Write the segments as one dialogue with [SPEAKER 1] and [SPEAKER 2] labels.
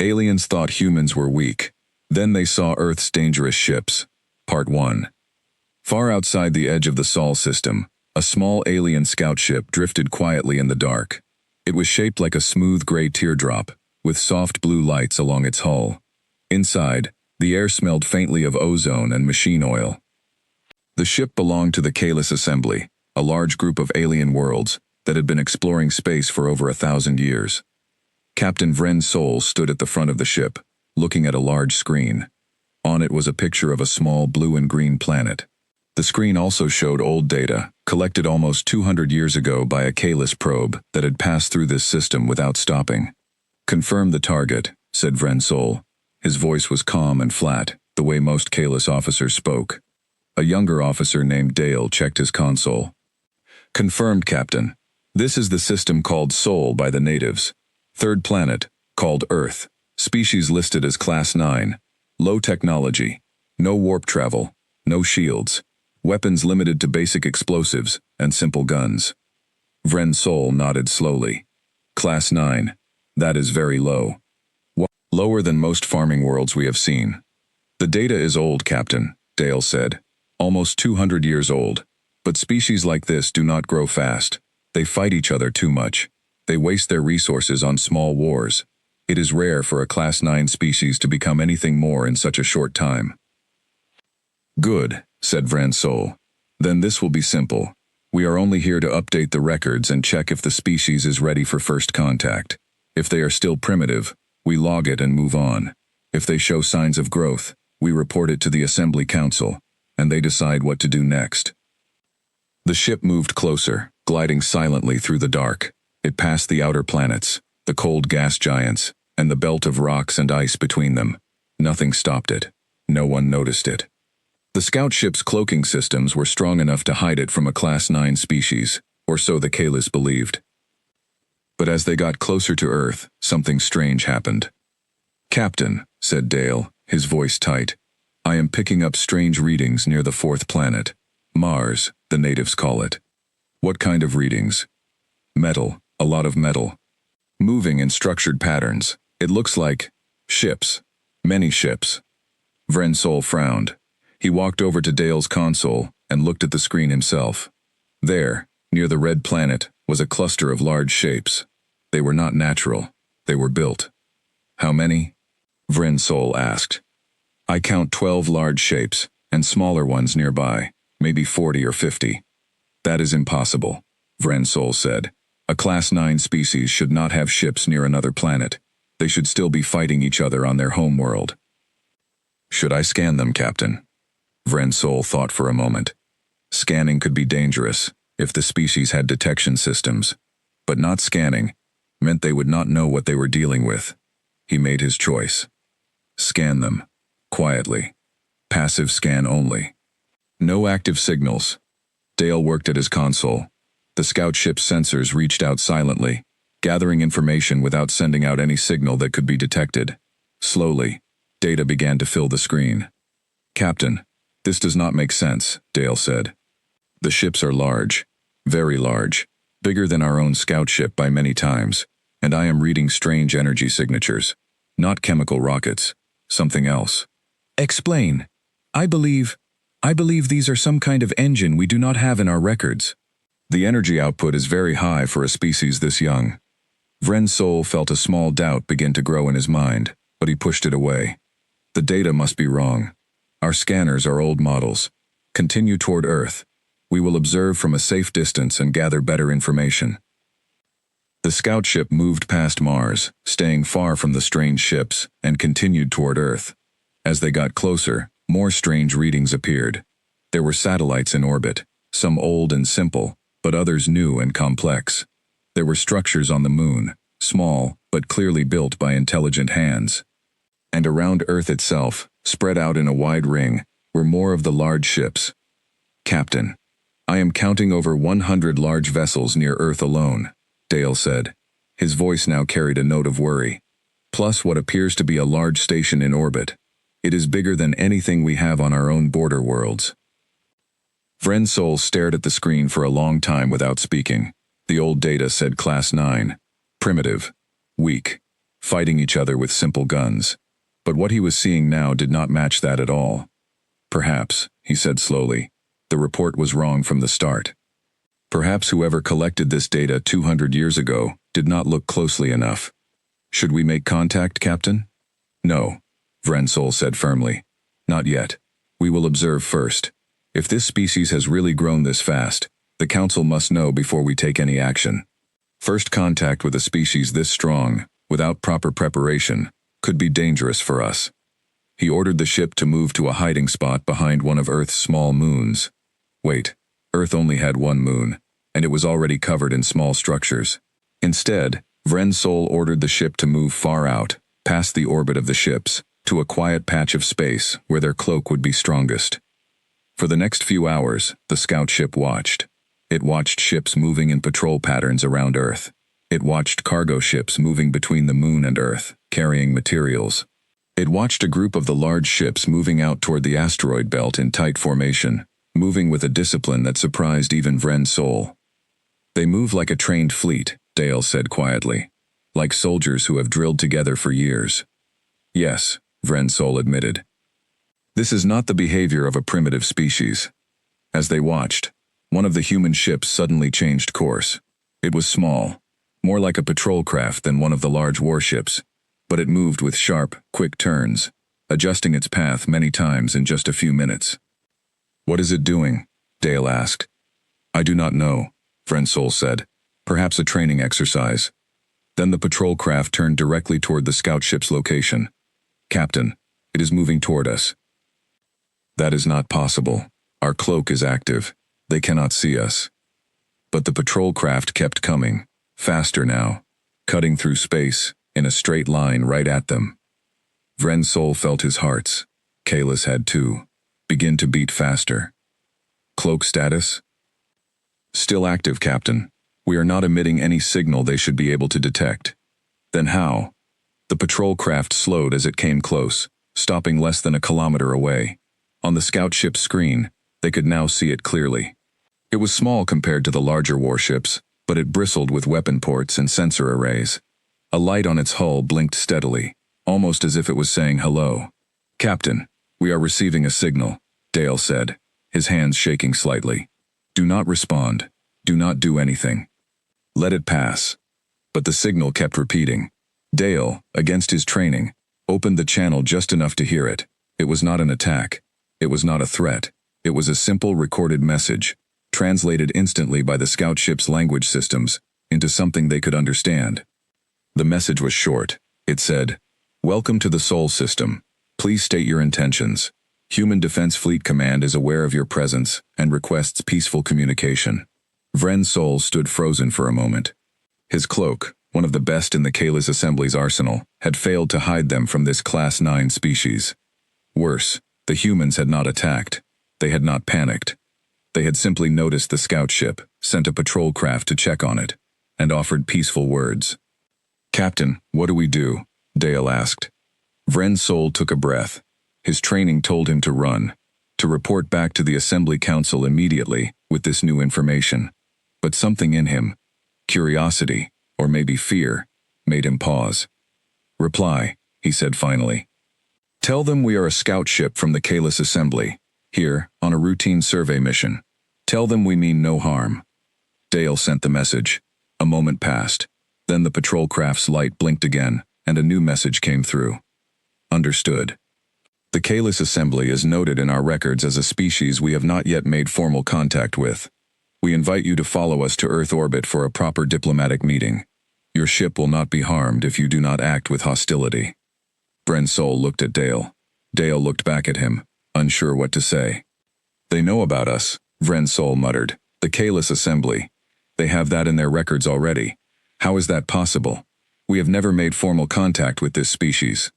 [SPEAKER 1] Aliens thought humans were weak. Then they saw Earth's dangerous ships. Part 1. Far outside the edge of the Sol system, a small alien scout ship drifted quietly in the dark. It was shaped like a smooth gray teardrop, with soft blue lights along its hull. Inside, the air smelled faintly of ozone and machine oil. The ship belonged to the Kalis Assembly, a large group of alien worlds that had been exploring space for over 1,000 years. Captain Vren Sol stood at the front of the ship, looking at a large screen. On it was a picture of a small blue and green planet. The screen also showed old data, collected almost 200 years ago by a Kalis probe that had passed through this system without stopping. "Confirm the target," said Vren Sol. His voice was calm and flat, the way most Kalis officers spoke. A younger officer named Dale checked his console. "Confirmed, Captain. This is the system called Sol by the natives. Third planet, called Earth. Species listed as Class 9. Low technology. No warp travel. No shields. Weapons limited to basic explosives and simple guns." Vren Sol nodded slowly. "Class 9. That is very low. Lower than most farming worlds we have seen." "The data is old, Captain," Dale said. "Almost 200 years old. But species like this do not grow fast. They fight each other too much. They waste their resources on small wars. It is rare for a Class 9 species to become anything more in such a short time." "Good," said Vren Sol. "Then this will be simple. We are only here to update the records and check if the species is ready for first contact. If they are still primitive, we log it and move on. If they show signs of growth, we report it to the Assembly Council, and they decide what to do next." The ship moved closer, gliding silently through the dark. It passed the outer planets, the cold gas giants, and the belt of rocks and ice between them. Nothing stopped it. No one noticed it. The scout ship's cloaking systems were strong enough to hide it from a Class 9 species, or so the Kalis believed. But as they got closer to Earth, something strange happened. "Captain," said Dale, his voice tight, "I am picking up strange readings near the fourth planet. Mars, the natives call it." "What kind of readings?" "Metal, a lot of metal. Moving in structured patterns. It looks like ships. Many ships." Vren Sol frowned. He walked over to Dale's console and looked at the screen himself. There, near the red planet, was a cluster of large shapes. They were not natural. They were built. "How many?" Vren Sol asked. "I count 12 large shapes, and smaller ones nearby, maybe 40 or 50. "That is impossible," Vren Sol said. "A Class 9 species should not have ships near another planet. They should still be fighting each other on their home world." "Should I scan them, Captain?" Vren Sol thought for a moment. Scanning could be dangerous if the species had detection systems, but not scanning meant they would not know what they were dealing with. He made his choice. Scan them. Quietly. Passive scan only. No active signals. Dale worked at his console. The scout ship's sensors reached out silently, gathering information without sending out any signal that could be detected. Slowly, data began to fill the screen. "Captain, this does not make sense," Dale said. "The ships are large, very large, bigger than our own scout ship by many times, and I am reading strange energy signatures. Not chemical rockets, something else." "Explain. I believe these are some kind of engine we do not have in our records." "The energy output is very high for a species this young." Vren Sol felt a small doubt begin to grow in his mind, but he pushed it away. "The data must be wrong. Our scanners are old models. Continue toward Earth. We will observe from a safe distance and gather better information." The scout ship moved past Mars, staying far from the strange ships, and continued toward Earth. As they got closer, more strange readings appeared. There were satellites in orbit, some old and simple, but others new and complex. There were structures on the moon, small but clearly built by intelligent hands. And around Earth itself, spread out in a wide ring, were more of the large ships. "Captain, I am counting over 100 large vessels near Earth alone," Dale said. His voice now carried a note of worry. "Plus what appears to be a large station in orbit. It is bigger than anything we have on our own border worlds." Vren Sol stared at the screen for a long time without speaking. The old data said Class 9. Primitive. Weak. fighting each other with simple guns. But what he was seeing now did not match that at all. Perhaps, he said slowly, the report was wrong from the start. Perhaps whoever collected this data 200 years ago did not look closely enough. Should we make contact, Captain? No, Vrensol said firmly. Not yet. We will observe first. If this species has really grown this fast, the Council must know before we take any action. First contact with a species this strong, without proper preparation, could be dangerous for us. He ordered the ship to move to a hiding spot behind one of Earth's small moons. Wait, Earth only had one moon, and it was already covered in small structures. Instead, Vrensol ordered the ship to move far out, past the orbit of the ships, to a quiet patch of space where their cloak would be strongest. For the next few hours, the scout ship watched. It watched ships moving in patrol patterns around Earth. It watched cargo ships moving between the moon and Earth, carrying materials. It watched a group of the large ships moving out toward the asteroid belt in tight formation, moving with a discipline that surprised even Vrensol. They move like a trained fleet, Dale said quietly, like soldiers who have drilled together for years. Yes, Vrensol admitted. This is not the behavior of a primitive species. As they watched, one of the human ships suddenly changed course. It was small, more like a patrol craft than one of the large warships, but it moved with sharp, quick turns, adjusting its path many times in just a few minutes. What is it doing? Dale asked. I do not know, Vrensol said. Perhaps a training exercise. Then the patrol craft turned directly toward the scout ship's location. Captain, it is moving toward us. That is not possible. Our cloak is active. They cannot see us. But the patrol craft kept coming, faster now, cutting through space, in a straight line right at them. Vrensol felt his hearts, Kalis had too, begin to beat faster. Cloak status? Still active, Captain. We are not emitting any signal they should be able to detect. Then how? The patrol craft slowed as it came close, stopping less than a kilometer away. On the scout ship's screen, they could now see it clearly. It was small compared to the larger warships, but it bristled with weapon ports and sensor arrays. A light on its hull blinked steadily, almost as if it was saying hello. Captain, we are receiving a signal, Dale said, his hands shaking slightly. Do not respond. Do not do anything. Let it pass. But the signal kept repeating. Dale, against his training, opened the channel just enough to hear it. It was not an attack. It was not a threat. It was a simple recorded message, translated instantly by the scout ship's language systems into something they could understand. The message was short. It said, Welcome to the Sol System. Please state your intentions. Human Defense Fleet Command is aware of your presence and requests peaceful communication. Vrensol stood frozen for a moment. His cloak, one of the best in the Kalis Assembly's arsenal, had failed to hide them from this Class 9 species. Worse, the humans had not attacked. They had not panicked. They had simply noticed the scout ship, sent a patrol craft to check on it, and offered peaceful words. Captain, what do we do? Dale asked. Vrensol took a breath. His training told him to run, to report back to the Assembly Council immediately with this new information. But something in him, curiosity, or maybe fear, made him pause. Reply, he said finally. Tell them we are a scout ship from the Kalis Assembly, here, on a routine survey mission. Tell them we mean no harm. Dale sent the message. A moment passed. Then the patrol craft's light blinked again, and a new message came through. Understood. The Kalis Assembly is noted in our records as a species we have not yet made formal contact with. We invite you to follow us to Earth orbit for a proper diplomatic meeting. Your ship will not be harmed if you do not act with hostility. Vrensol looked at Dale. Dale looked back at him, unsure what to say. They know about us, Vrensol muttered. The Kalis Assembly. They have that in their records already. How is that possible? We have never made formal contact with this species.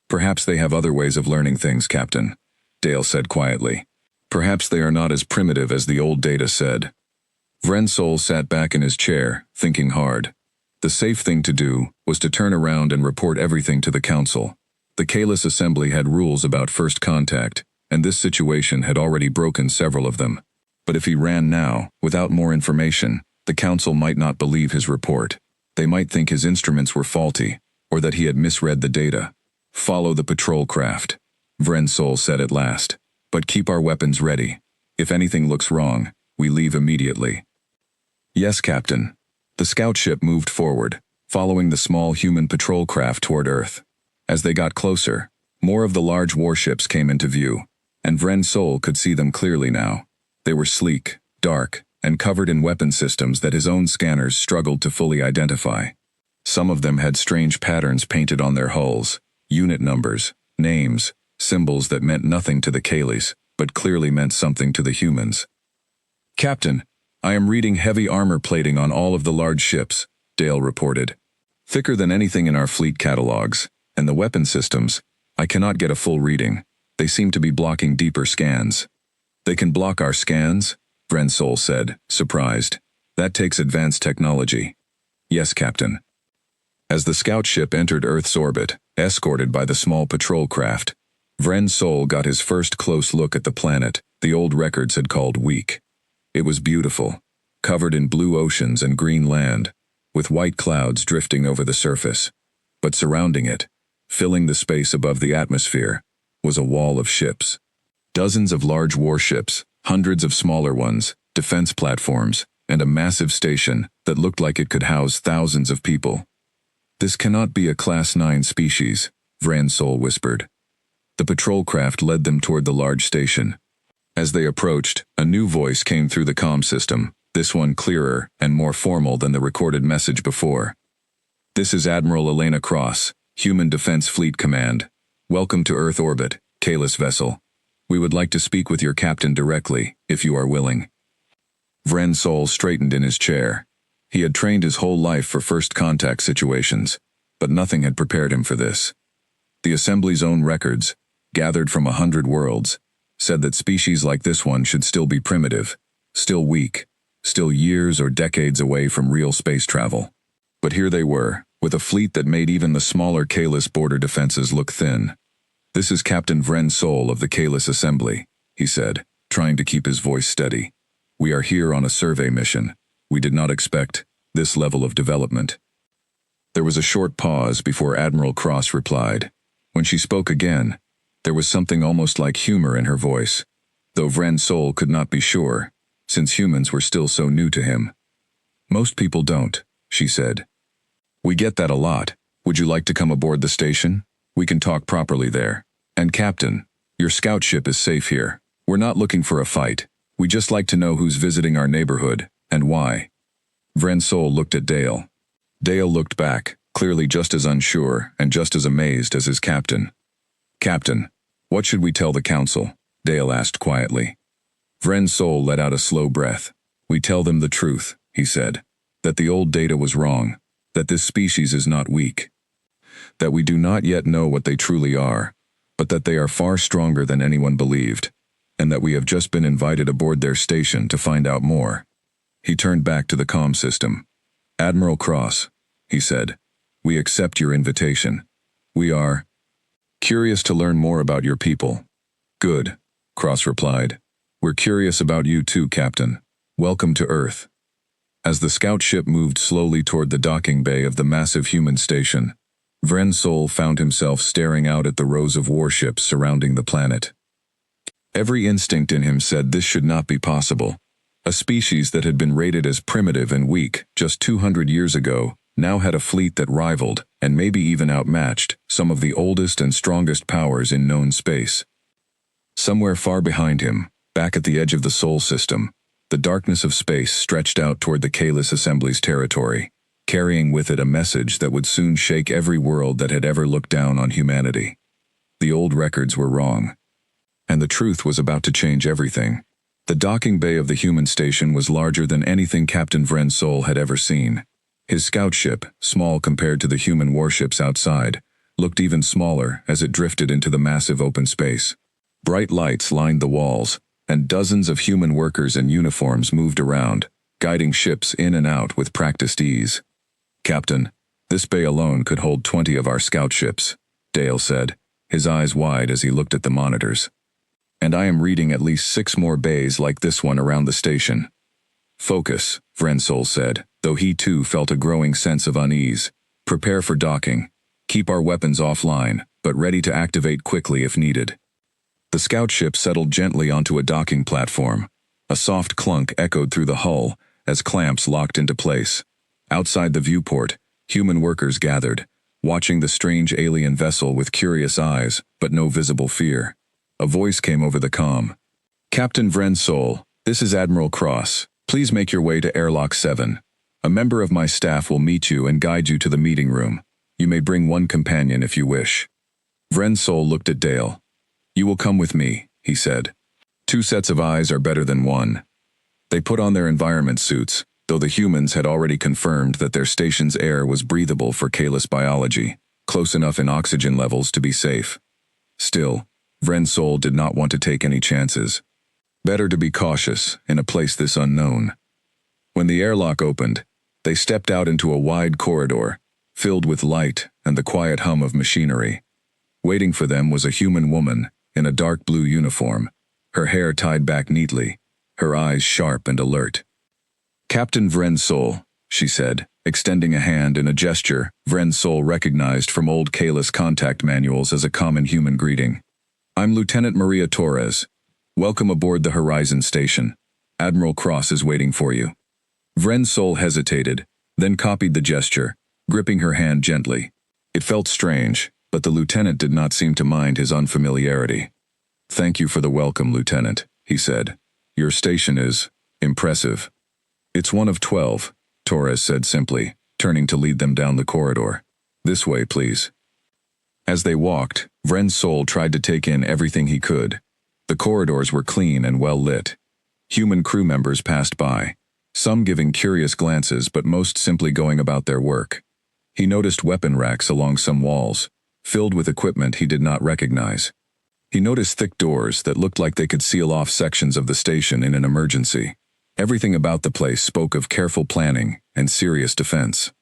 [SPEAKER 1] Perhaps they have other ways of learning things, Captain, Dale said quietly. Perhaps they are not as primitive as the old data said. Vrensol sat back in his chair, thinking hard. The safe thing to do was to turn around and report everything to the Council. The Kalis Assembly had rules about first contact, and this situation had already broken several of them. But if he ran now, without more information, the Council might not believe his report. They might think his instruments were faulty, or that he had misread the data. "Follow the patrol craft," Vrensol said at last. "But keep our weapons ready. If anything looks wrong, we leave immediately." "Yes, Captain." The scout ship moved forward, following the small human patrol craft toward Earth. As they got closer, more of the large warships came into view, and Vrensol could see them clearly now. They were sleek, dark, and covered in weapon systems that his own scanners struggled to fully identify. Some of them had strange patterns painted on their hulls, unit numbers, names, symbols that meant nothing to the Kaylis, but clearly meant something to the humans. "Captain, I am reading heavy armor plating on all of the large ships," Dale reported. "Thicker than anything in our fleet catalogs, and the weapon systems, I cannot get a full reading. They seem to be blocking deeper scans." "They can block our scans?" Vrensol said, surprised. "That takes advanced technology." "Yes, Captain." As the scout ship entered Earth's orbit, escorted by the small patrol craft, Vrensol got his first close look at the planet the old records had called weak. It was beautiful, covered in blue oceans and green land, with white clouds drifting over the surface. But surrounding it, filling the space above the atmosphere, was a wall of ships. Dozens of large warships, hundreds of smaller ones, defense platforms, and a massive station that looked like it could house thousands of people. "This cannot be a Class 9 species," Vrensol whispered. The patrol craft led them toward the large station. As they approached, a new voice came through the comm system, this one clearer and more formal than the recorded message before. "This is Admiral Elena Cross, Human Defense Fleet Command. Welcome to Earth orbit, Kalis vessel. We would like to speak with your captain directly, if you are willing." Vrensol straightened in his chair. He had trained his whole life for first contact situations, but nothing had prepared him for this. The Assembly's own records, gathered from 100 worlds, said that species like this one should still be primitive, still weak, still years or decades away from real space travel. But here they were, with a fleet that made even the smaller Kalis border defenses look thin. "This is Captain Vrensol of the Kalis Assembly," he said, trying to keep his voice steady. "We are here on a survey mission. We did not expect this level of development." There was a short pause before Admiral Cross replied. When she spoke again, there was something almost like humor in her voice, though Vrensol could not be sure, since humans were still so new to him. "Most people don't," she said. "We get that a lot. Would you like to come aboard the station? We can talk properly there. And Captain, your scout ship is safe here. We're not looking for a fight. We just like to know who's visiting our neighborhood, and why." Vrensol looked at Dale. Dale looked back, clearly just as unsure and just as amazed as his captain. "Captain, what should we tell the council?" Dale asked quietly. Vrensol let out a slow breath. "We tell them the truth," he said. "That the old data was wrong. That this species is not weak. That we do not yet know what they truly are, but that they are far stronger than anyone believed, and that we have just been invited aboard their station to find out more." He turned back to the comm system. "Admiral Cross," he said, "we accept your invitation. We are curious to learn more about your people." "Good," Cross replied. "We're curious about you too, Captain. Welcome to Earth." As the scout ship moved slowly toward the docking bay of the massive human station, Vrensol found himself staring out at the rows of warships surrounding the planet. Every instinct in him said this should not be possible. A species that had been rated as primitive and weak just 200 years ago now had a fleet that rivaled, and maybe even outmatched, some of the oldest and strongest powers in known space. Somewhere far behind him, back at the edge of the Sol system, the darkness of space stretched out toward the Kalis Assembly's territory, carrying with it a message that would soon shake every world that had ever looked down on humanity. The old records were wrong, and the truth was about to change everything. The docking bay of the human station was larger than anything Captain Vrensol had ever seen. His scout ship, small compared to the human warships outside, looked even smaller as it drifted into the massive open space. Bright lights lined the walls, and dozens of human workers in uniforms moved around, guiding ships in and out with practiced ease. "Captain, this bay alone could hold 20 of our scout ships," Dale said, his eyes wide as he looked at the monitors. "And I am reading at least 6 more bays like this one around the station." "Focus," Vrensol said, though he too felt a growing sense of unease. "Prepare for docking. Keep our weapons offline, but ready to activate quickly if needed. The scout ship settled gently onto a docking platform. A soft clunk echoed through the hull as clamps locked into place. Outside the viewport, human workers gathered, watching the strange alien vessel with curious eyes, but no visible fear. A voice came over the comm. "Captain Vren Sol, this is Admiral Cross. Please make your way to Airlock 7. A member of my staff will meet you and guide you to the meeting room. You may bring one companion if you wish." Vren Sol looked at Dale. "You will come with me," he said. "Two sets of eyes are better than one." They put on their environment suits, though the humans had already confirmed that their station's air was breathable for Kalis biology, close enough in oxygen levels to be safe. Still, Vren Sol did not want to take any chances. Better to be cautious in a place this unknown. When the airlock opened, they stepped out into a wide corridor, filled with light and the quiet hum of machinery. Waiting for them was a human woman in a dark blue uniform, her hair tied back neatly, her eyes sharp and alert. "Captain Vren Sol," she said, extending a hand in a gesture Vren Sol recognized from old Kalis contact manuals as a common human greeting. "I'm Lieutenant Maria Torres. Welcome aboard the Horizon Station. Admiral Cross is waiting for you." Vren Sol hesitated, then copied the gesture, gripping her hand gently. It felt strange, but the lieutenant did not seem to mind his unfamiliarity. "Thank you for the welcome, Lieutenant," he said. "Your station is impressive." "It's one of 12, Torres said simply, turning to lead them down the corridor. "This way, please." As they walked, Vren Sol tried to take in everything he could. The corridors were clean and well lit. Human crew members passed by, some giving curious glances but most simply going about their work. He noticed weapon racks along some walls, filled with equipment he did not recognize. He noticed thick doors that looked like they could seal off sections of the station in an emergency. Everything about the place spoke of careful planning and serious defense.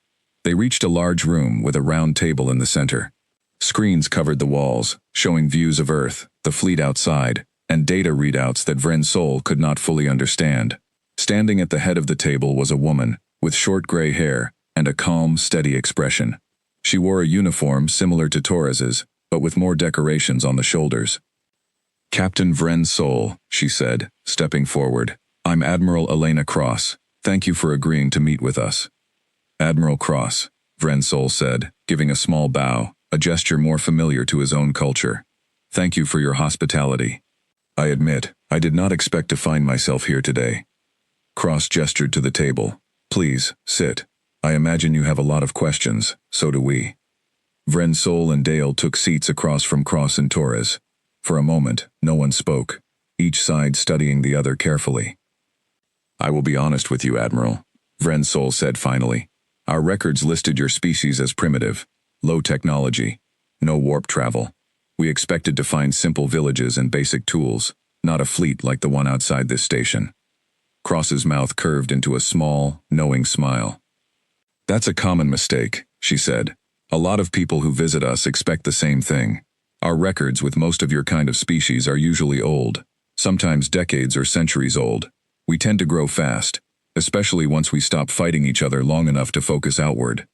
[SPEAKER 1] They reached a large room with a round table in the center. Screens covered the walls, showing views of Earth, the fleet outside, and data readouts that Vren Sol could not fully understand. Standing at the head of the table was a woman, with short gray hair and a calm, steady expression. She wore a uniform similar to Torres's, but with more decorations on the shoulders. "Captain Vren Sol," she said, stepping forward. "I'm Admiral Elena Cross. Thank you for agreeing to meet with us." "Admiral Cross," Vren Sol said, giving a small bow, a gesture more familiar to his own culture. "Thank you for your hospitality. I admit, I did not expect to find myself here today." Cross gestured to the table. "Please, sit. I imagine you have a lot of questions, so do we." Vren Sol and Dale took seats across from Cross and Torres. For a moment, no one spoke, each side studying the other carefully. "I will be honest with you, Admiral," Vren Sol said finally. "Our records listed your species as primitive, low technology, no warp travel. We expected to find simple villages and basic tools, not a fleet like the one outside this station." Cross's mouth curved into a small, knowing smile. "That's a common mistake," she said. "A lot of people who visit us expect the same thing. Our records with most of your kind of species are usually old, sometimes decades or centuries old. We tend to grow fast, especially once we stop fighting each other long enough to focus outward."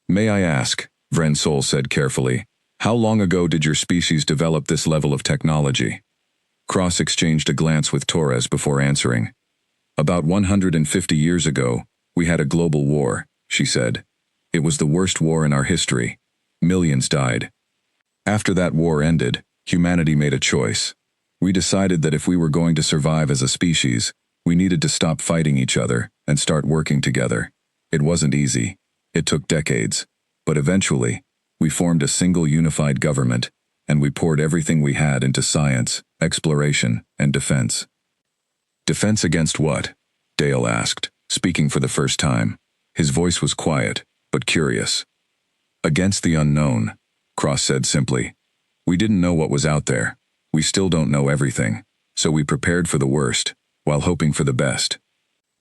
[SPEAKER 1] "May I ask," Vren Sol said carefully, "how long ago did your species develop this level of technology?" Cross exchanged a glance with Torres before answering. "About 150 years ago, we had a global war," she said. "It was the worst war in our history. Millions died. After that war ended, humanity made a choice. We decided that if we were going to survive as a species, we needed to stop fighting each other and start working together. It wasn't easy. It took decades. But eventually, we formed a single unified government, and we poured everything we had into science, exploration, and defense." "Defense against what?" Dale asked, speaking for the first time. His voice was quiet, but curious. "Against the unknown," Cross said simply. "We didn't know what was out there. We still don't know everything, so we prepared for the worst, while hoping for the best.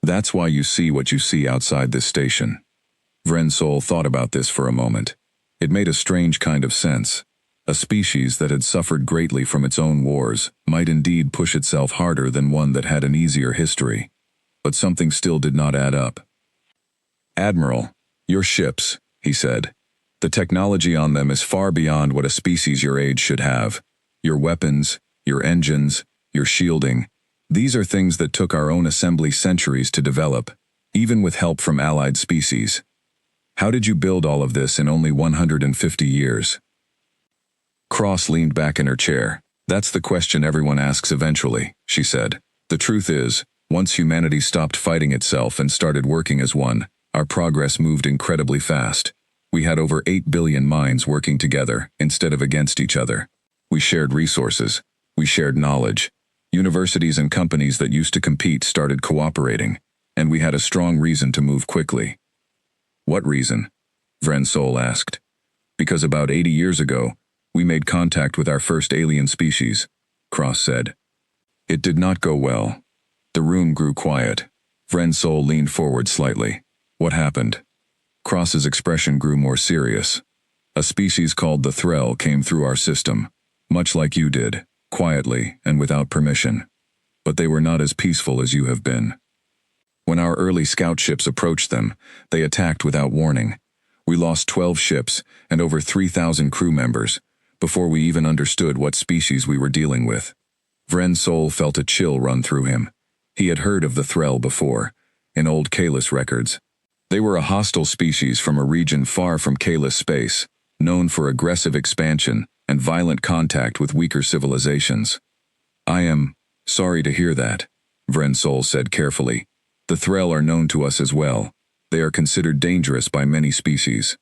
[SPEAKER 1] That's why you see what you see outside this station." Vren Sol thought about this for a moment. It made a strange kind of sense. A species that had suffered greatly from its own wars might indeed push itself harder than one that had an easier history. But something still did not add up. "Admiral, your ships," he said. The technology on them is far beyond what a species your age should have. Your weapons, your engines, your shielding. These are things that took our own assembly centuries to develop, even with help from allied species. How did you build all of this in only 150 years? Cross leaned back in her chair. That's the question everyone asks eventually, she said. The truth is, once humanity stopped fighting itself and started working as one, our progress moved incredibly fast. We had over 8 billion minds working together instead of against each other. We shared resources. We shared knowledge. Universities and companies that used to compete started cooperating, and we had a strong reason to move quickly. What reason? Vren Sol asked. Because about 80 years ago, we made contact with our first alien species, Cross said. It did not go well. The room grew quiet. Vren Sol leaned forward slightly. What happened? Cross's expression grew more serious. A species called the Threll came through our system, much like you did, quietly and without permission. But they were not as peaceful as you have been. When our early scout ships approached them, they attacked without warning. We lost 12 ships and over 3,000 crew members before we even understood what species we were dealing with. Vren Sol felt a chill run through him. He had heard of the Threll before, in old Kalis records. They were a hostile species from a region far from Kalis space, known for aggressive expansion and violent contact with weaker civilizations. I am sorry to hear that, Vren Sol said carefully. The Threll are known to us as well. They are considered dangerous by many species.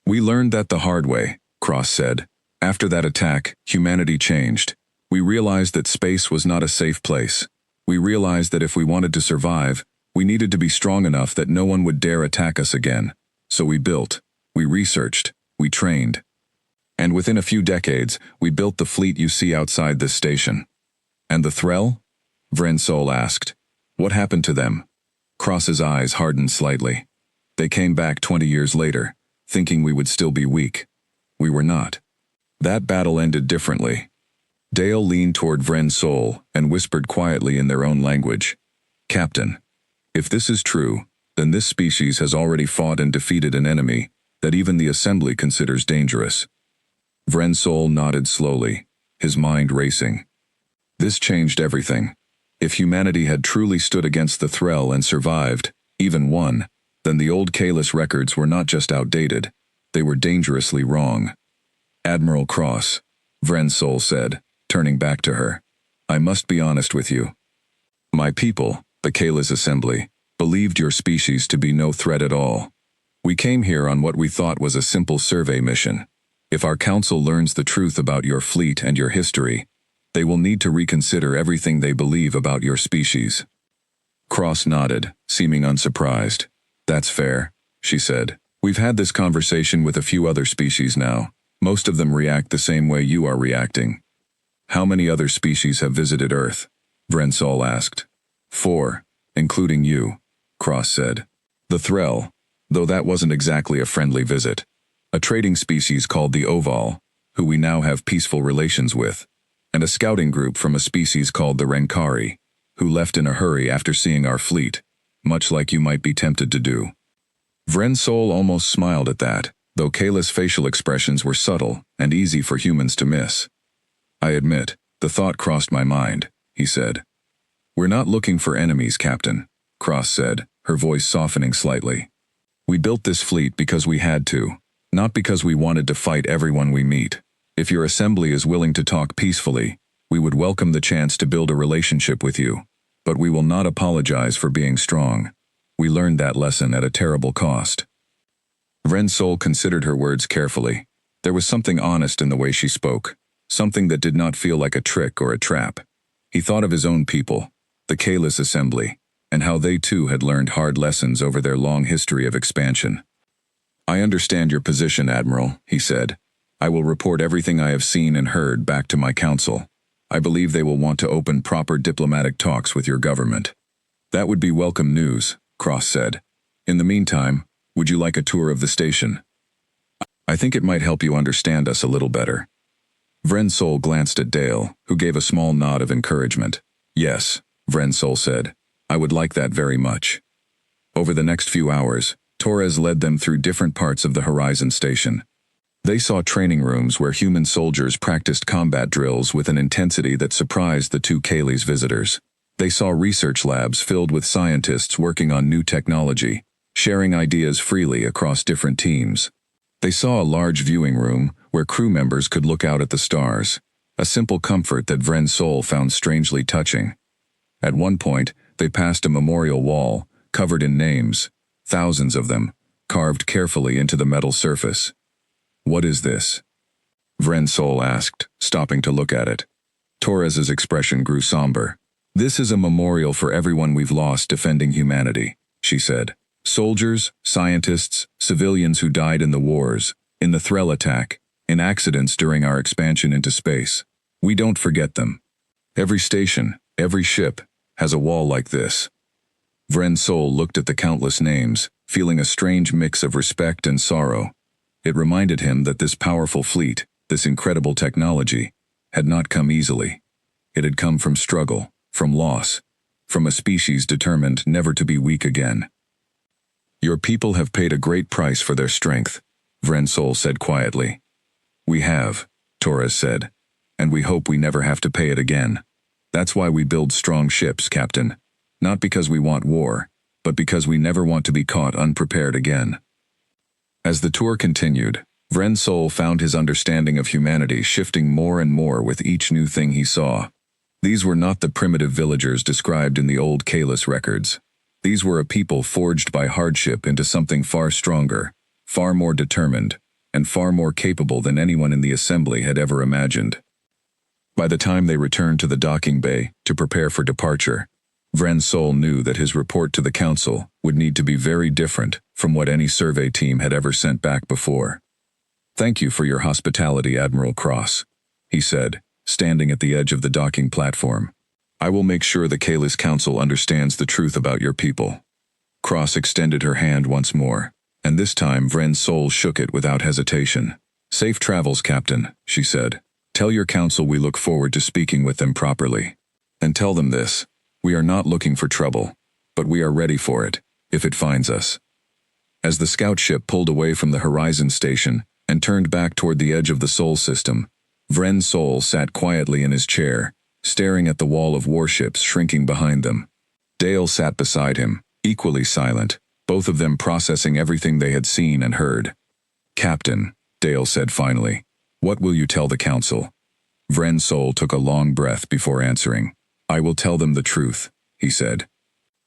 [SPEAKER 1] We learned that the hard way, Cross said. After that attack, humanity changed. We realized that space was not a safe place. We realized that if we wanted to survive, we needed to be strong enough that no one would dare attack us again. So we built, we researched, we trained. And within a few decades, we built the fleet you see outside this station. And the Threll? Vren Sol asked. What happened to them? Cross's eyes hardened slightly. They came back 20 years later, thinking we would still be weak. We were not. That battle ended differently. Dale leaned toward Vren Sol and whispered quietly in their own language. Captain, if this is true, then this species has already fought and defeated an enemy that even the Assembly considers dangerous. Vren Sol nodded slowly, his mind racing. This changed everything. If humanity had truly stood against the Threll and survived, even won, then the old Kalis records were not just outdated, they were dangerously wrong. Admiral Cross, Vren Sol said, turning back to her. I must be honest with you. My people, the Kalis Assembly, believed your species to be no threat at all. We came here on what we thought was a simple survey mission. If our council learns the truth about your fleet and your history, they will need to reconsider everything they believe about your species. Cross nodded, seeming unsurprised. That's fair, she said. We've had this conversation with a few other species now. Most of them react the same way you are reacting. How many other species have visited Earth? Vren Sol asked. 4, including you, Cross said. The Threll, though that wasn't exactly a friendly visit. A trading species called the Oval, who we now have peaceful relations with, and a scouting group from a species called the Renkari, who left in a hurry after seeing our fleet, much like you might be tempted to do. Vren Sol almost smiled at that, though Kayla's facial expressions were subtle and easy for humans to miss. I admit, the thought crossed my mind, he said. We're not looking for enemies, Captain, Cross said, her voice softening slightly. We built this fleet because we had to, not because we wanted to fight everyone we meet. If your assembly is willing to talk peacefully, we would welcome the chance to build a relationship with you, but we will not apologize for being strong. We learned that lesson at a terrible cost. Vren Sol considered her words carefully. There was something honest in the way she spoke, something that did not feel like a trick or a trap. He thought of his own people, the Kalis Assembly, and how they too had learned hard lessons over their long history of expansion. I understand your position, Admiral, he said. I will report everything I have seen and heard back to my council. I believe they will want to open proper diplomatic talks with your government. That would be welcome news, Cross said. In the meantime, would you like a tour of the station? I think it might help you understand us a little better. Vren Sol glanced at Dale, who gave a small nod of encouragement. Yes, Vren Sol said. I would like that very much. Over the next few hours, Torres led them through different parts of the Horizon Station. They saw training rooms where human soldiers practiced combat drills with an intensity that surprised the two Kaylee's visitors. They saw research labs filled with scientists working on new technology, sharing ideas freely across different teams. They saw a large viewing room where crew members could look out at the stars, a simple comfort that Vren's soul found strangely touching. At one point, they passed a memorial wall, covered in names, thousands of them, carved carefully into the metal surface. "What is this?" Vren's soul asked, stopping to look at it. Torres's expression grew somber. "This is a memorial for everyone we've lost defending humanity," she said. "Soldiers, scientists, civilians who died in the wars, in the Threll attack, in accidents during our expansion into space. We don't forget them. Every station, every ship, has a wall like this." Vren's soul looked at the countless names, feeling a strange mix of respect and sorrow. It reminded him that this powerful fleet, this incredible technology, had not come easily. It had come from struggle, from loss, from a species determined never to be weak again. "Your people have paid a great price for their strength," Vren's soul said quietly. "We have," Torres said, "and we hope we never have to pay it again. That's why we build strong ships, Captain. Not because we want war, but because we never want to be caught unprepared again." As the tour continued, Vren's soul found his understanding of humanity shifting more and more with each new thing he saw. These were not the primitive villagers described in the old Kalis records. These were a people forged by hardship into something far stronger, far more determined, and far more capable than anyone in the assembly had ever imagined. By the time they returned to the docking bay to prepare for departure, Vren's soul knew that his report to the council would need to be very different from what any survey team had ever sent back before. "Thank you for your hospitality, Admiral Cross," he said, standing at the edge of the docking platform. "I will make sure the Kalis Council understands the truth about your people." Cross extended her hand once more, and this time Vren's soul shook it without hesitation. "Safe travels, Captain," she said. "Tell your council we look forward to speaking with them properly. And tell them this: we are not looking for trouble, but we are ready for it, if it finds us." As the scout ship pulled away from the Horizon Station and turned back toward the edge of the Sol system, Vren's soul sat quietly in his chair, staring at the wall of warships shrinking behind them. Dale sat beside him, equally silent, both of them processing everything they had seen and heard. "Captain," Dale said finally, "what will you tell the council?" Vren's soul took a long breath before answering. "I will tell them the truth," he said.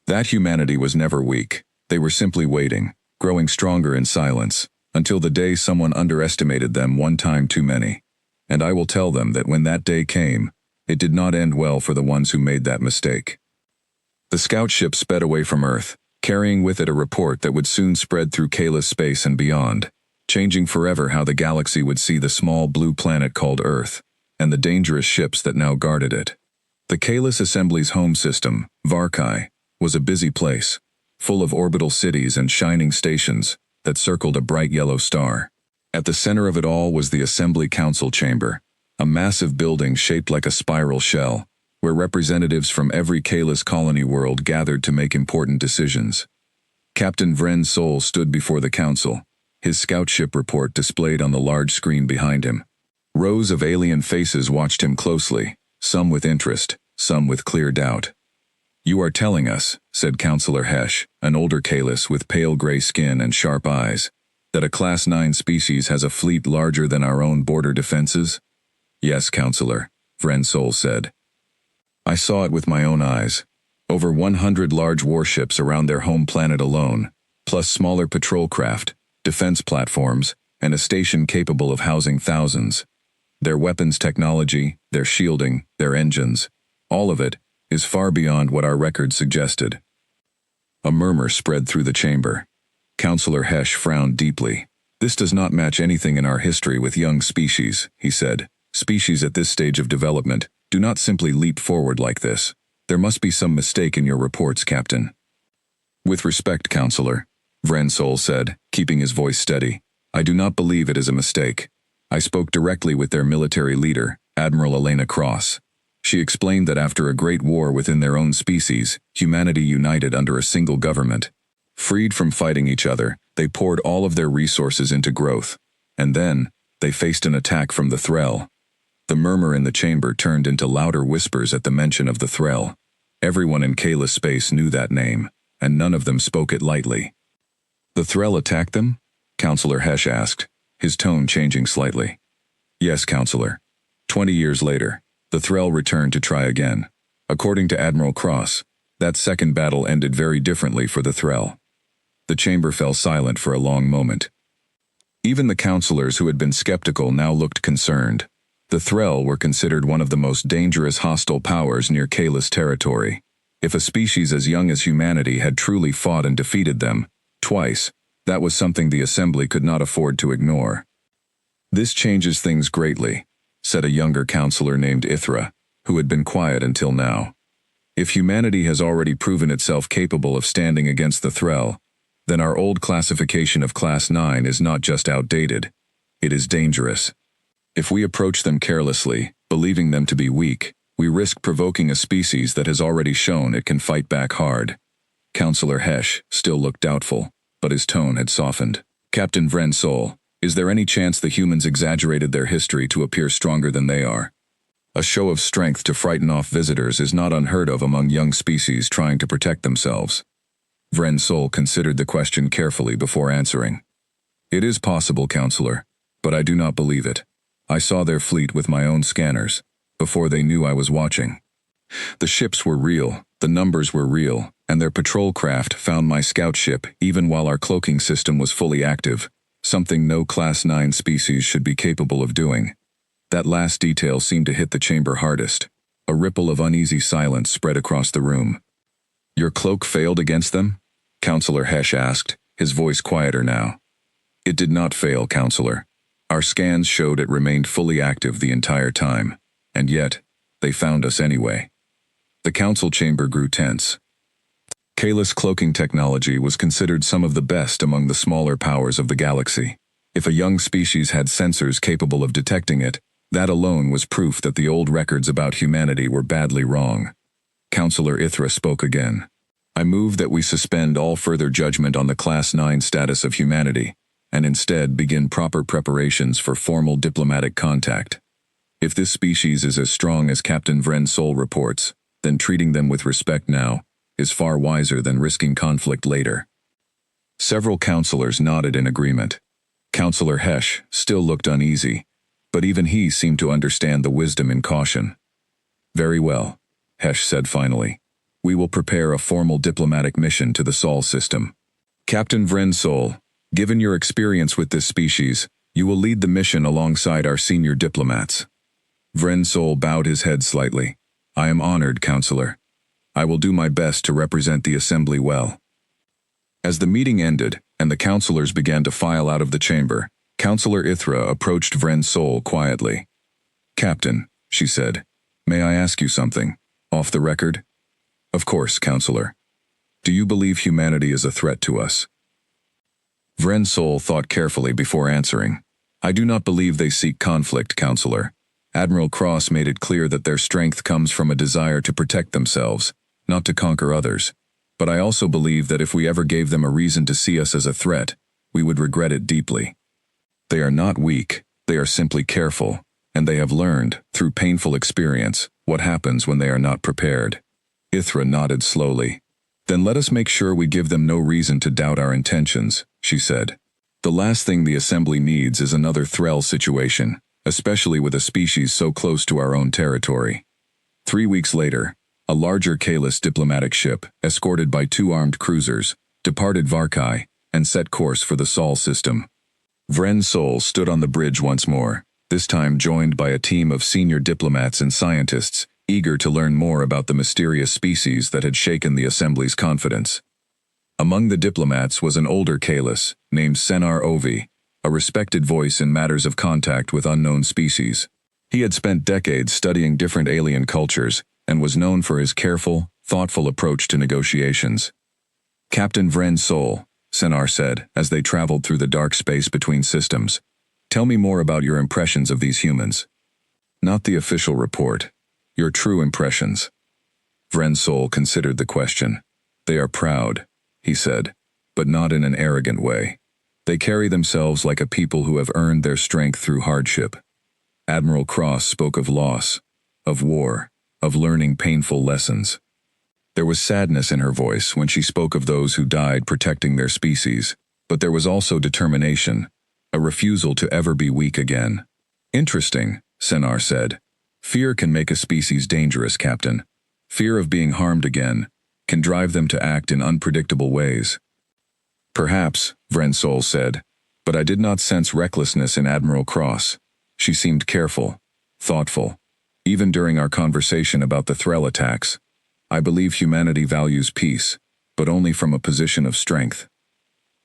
[SPEAKER 1] That humanity was never weak. They were simply waiting, growing stronger in silence, until the day someone underestimated them one time too many. And I will tell them that when that day came, it did not end well for the ones who made that mistake. The scout ship sped away from Earth, carrying with it a report that would soon spread through Kalis space and beyond, changing forever how the galaxy would see the small blue planet called Earth, and the dangerous ships that now guarded it. The Kalis Assembly's home system, Varkai, was a busy place, full of orbital cities and shining stations that circled a bright yellow star. At the center of it all was the Assembly Council Chamber, a massive building shaped like a spiral shell, where representatives from every Kalis colony world gathered to make important decisions. Captain Vren's soul stood before the council, his scout ship report displayed on the large screen behind him. Rows of alien faces watched him closely, some with interest, some with clear doubt. "You are telling us," said Councillor Hesh, an older Kalis with pale gray skin and sharp eyes, "that a Class 9 species has a fleet larger than our own border defenses?" "Yes, Councillor," Vren's soul said. "I saw it with my own eyes. Over 100 large warships around their home planet alone, plus smaller patrol craft, defense platforms, and a station capable of housing thousands. Their weapons technology, their shielding, their engines, all of it is far beyond what our records suggested." A murmur spread through the chamber. Councillor Hesh frowned deeply. "This does not match anything in our history with young species," he said. "Species at this stage of development do not simply leap forward like this. There must be some mistake in your reports, Captain." "With respect, Councillor," Vren's soul said, keeping his voice steady, "I do not believe it is a mistake. I spoke directly with their military leader, Admiral Elena Cross. She explained that after a great war within their own species, humanity united under a single government. Freed from fighting each other, they poured all of their resources into growth. And then, they faced an attack from the Threll. The murmur in the chamber turned into louder whispers at the mention of the Threll. Everyone in Kayla's space knew that name, and none of them spoke it lightly. The Threll attacked them? Counselor Hesh asked, his tone changing slightly. Yes, Counselor. 20 years later, the Threll returned to try again. According to Admiral Cross, that second battle ended very differently for the Threll. The chamber fell silent for a long moment. Even the counselors who had been skeptical now looked concerned. The Threll were considered one of the most dangerous hostile powers near Kayla's territory. If a species as young as humanity had truly fought and defeated them, twice, that was something the Assembly could not afford to ignore. This changes things greatly, said a younger counselor named Ithra, who had been quiet until now. If humanity has already proven itself capable of standing against the Threll, then our old classification of Class 9 is not just outdated, it is dangerous. If we approach them carelessly, believing them to be weak, we risk provoking a species that has already shown it can fight back hard. Counselor Hesh still looked doubtful, but his tone had softened. Captain Vren Sol, is there any chance the humans exaggerated their history to appear stronger than they are? A show of strength to frighten off visitors is not unheard of among young species trying to protect themselves. Vren Sol considered the question carefully before answering. It is possible, Counselor, but I do not believe it. I saw their fleet with my own scanners, before they knew I was watching. The ships were real, the numbers were real, and their patrol craft found my scout ship even while our cloaking system was fully active, something no Class 9 species should be capable of doing. That last detail seemed to hit the chamber hardest. A ripple of uneasy silence spread across the room. Your cloak failed against them? Counselor Hesh asked, his voice quieter now. It did not fail, Counselor. Our scans showed it remained fully active the entire time, and yet, they found us anyway. The council chamber grew tense. Kayla's cloaking technology was considered some of the best among the smaller powers of the galaxy. If a young species had sensors capable of detecting it, that alone was proof that the old records about humanity were badly wrong. Counselor Ithra spoke again. I move that we suspend all further judgment on the Class 9 status of humanity, and instead begin proper preparations for formal diplomatic contact. If this species is as strong as Captain Vren Sol reports, then treating them with respect now is far wiser than risking conflict later. Several counselors nodded in agreement. Counselor Hesh still looked uneasy, but even he seemed to understand the wisdom in caution. Very well, Hesh said finally. We will prepare a formal diplomatic mission to the Sol system. Captain Vren Sol, given your experience with this species, you will lead the mission alongside our senior diplomats. Vren Sol bowed his head slightly. I am honored, Counselor. I will do my best to represent the Assembly well. As the meeting ended, and the counselors began to file out of the chamber, Counselor Ithra approached Vren Sol quietly. Captain, she said, may I ask you something, off the record? Of course, Counselor. Do you believe humanity is a threat to us? Vren Sol thought carefully before answering. I do not believe they seek conflict, Counselor. Admiral Cross made it clear that their strength comes from a desire to protect themselves, not to conquer others. But I also believe that if we ever gave them a reason to see us as a threat, we would regret it deeply. They are not weak, they are simply careful, and they have learned, through painful experience, what happens when they are not prepared. Ithra nodded slowly. Then let us make sure we give them no reason to doubt our intentions, she said. The last thing the Assembly needs is another Threll situation, especially with a species so close to our own territory. 3 weeks later, a larger Kalis diplomatic ship, escorted by 2 armed cruisers, departed Varkai and set course for the Sol system. Vren Sol stood on the bridge once more, this time joined by a team of senior diplomats and scientists, eager to learn more about the mysterious species that had shaken the Assembly's confidence. Among the diplomats was an older Kalis, named Senar Ovi, a respected voice in matters of contact with unknown species. He had spent decades studying different alien cultures, and was known for his careful, thoughtful approach to negotiations. Captain Vren Sol, Senar said, as they traveled through the dark space between systems. Tell me more about your impressions of these humans. Not the official report. Your true impressions. Vren Sol considered the question. They are proud, he said, but not in an arrogant way. They carry themselves like a people who have earned their strength through hardship. Admiral Cross spoke of loss, of war, of learning painful lessons. There was sadness in her voice when she spoke of those who died protecting their species, but there was also determination, a refusal to ever be weak again. Interesting, Senar said. Fear can make a species dangerous, Captain. Fear of being harmed again can drive them to act in unpredictable ways. Perhaps, Vrensol said, but I did not sense recklessness in Admiral Cross. She seemed careful, thoughtful. Even during our conversation about the Threll attacks, I believe humanity values peace, but only from a position of strength.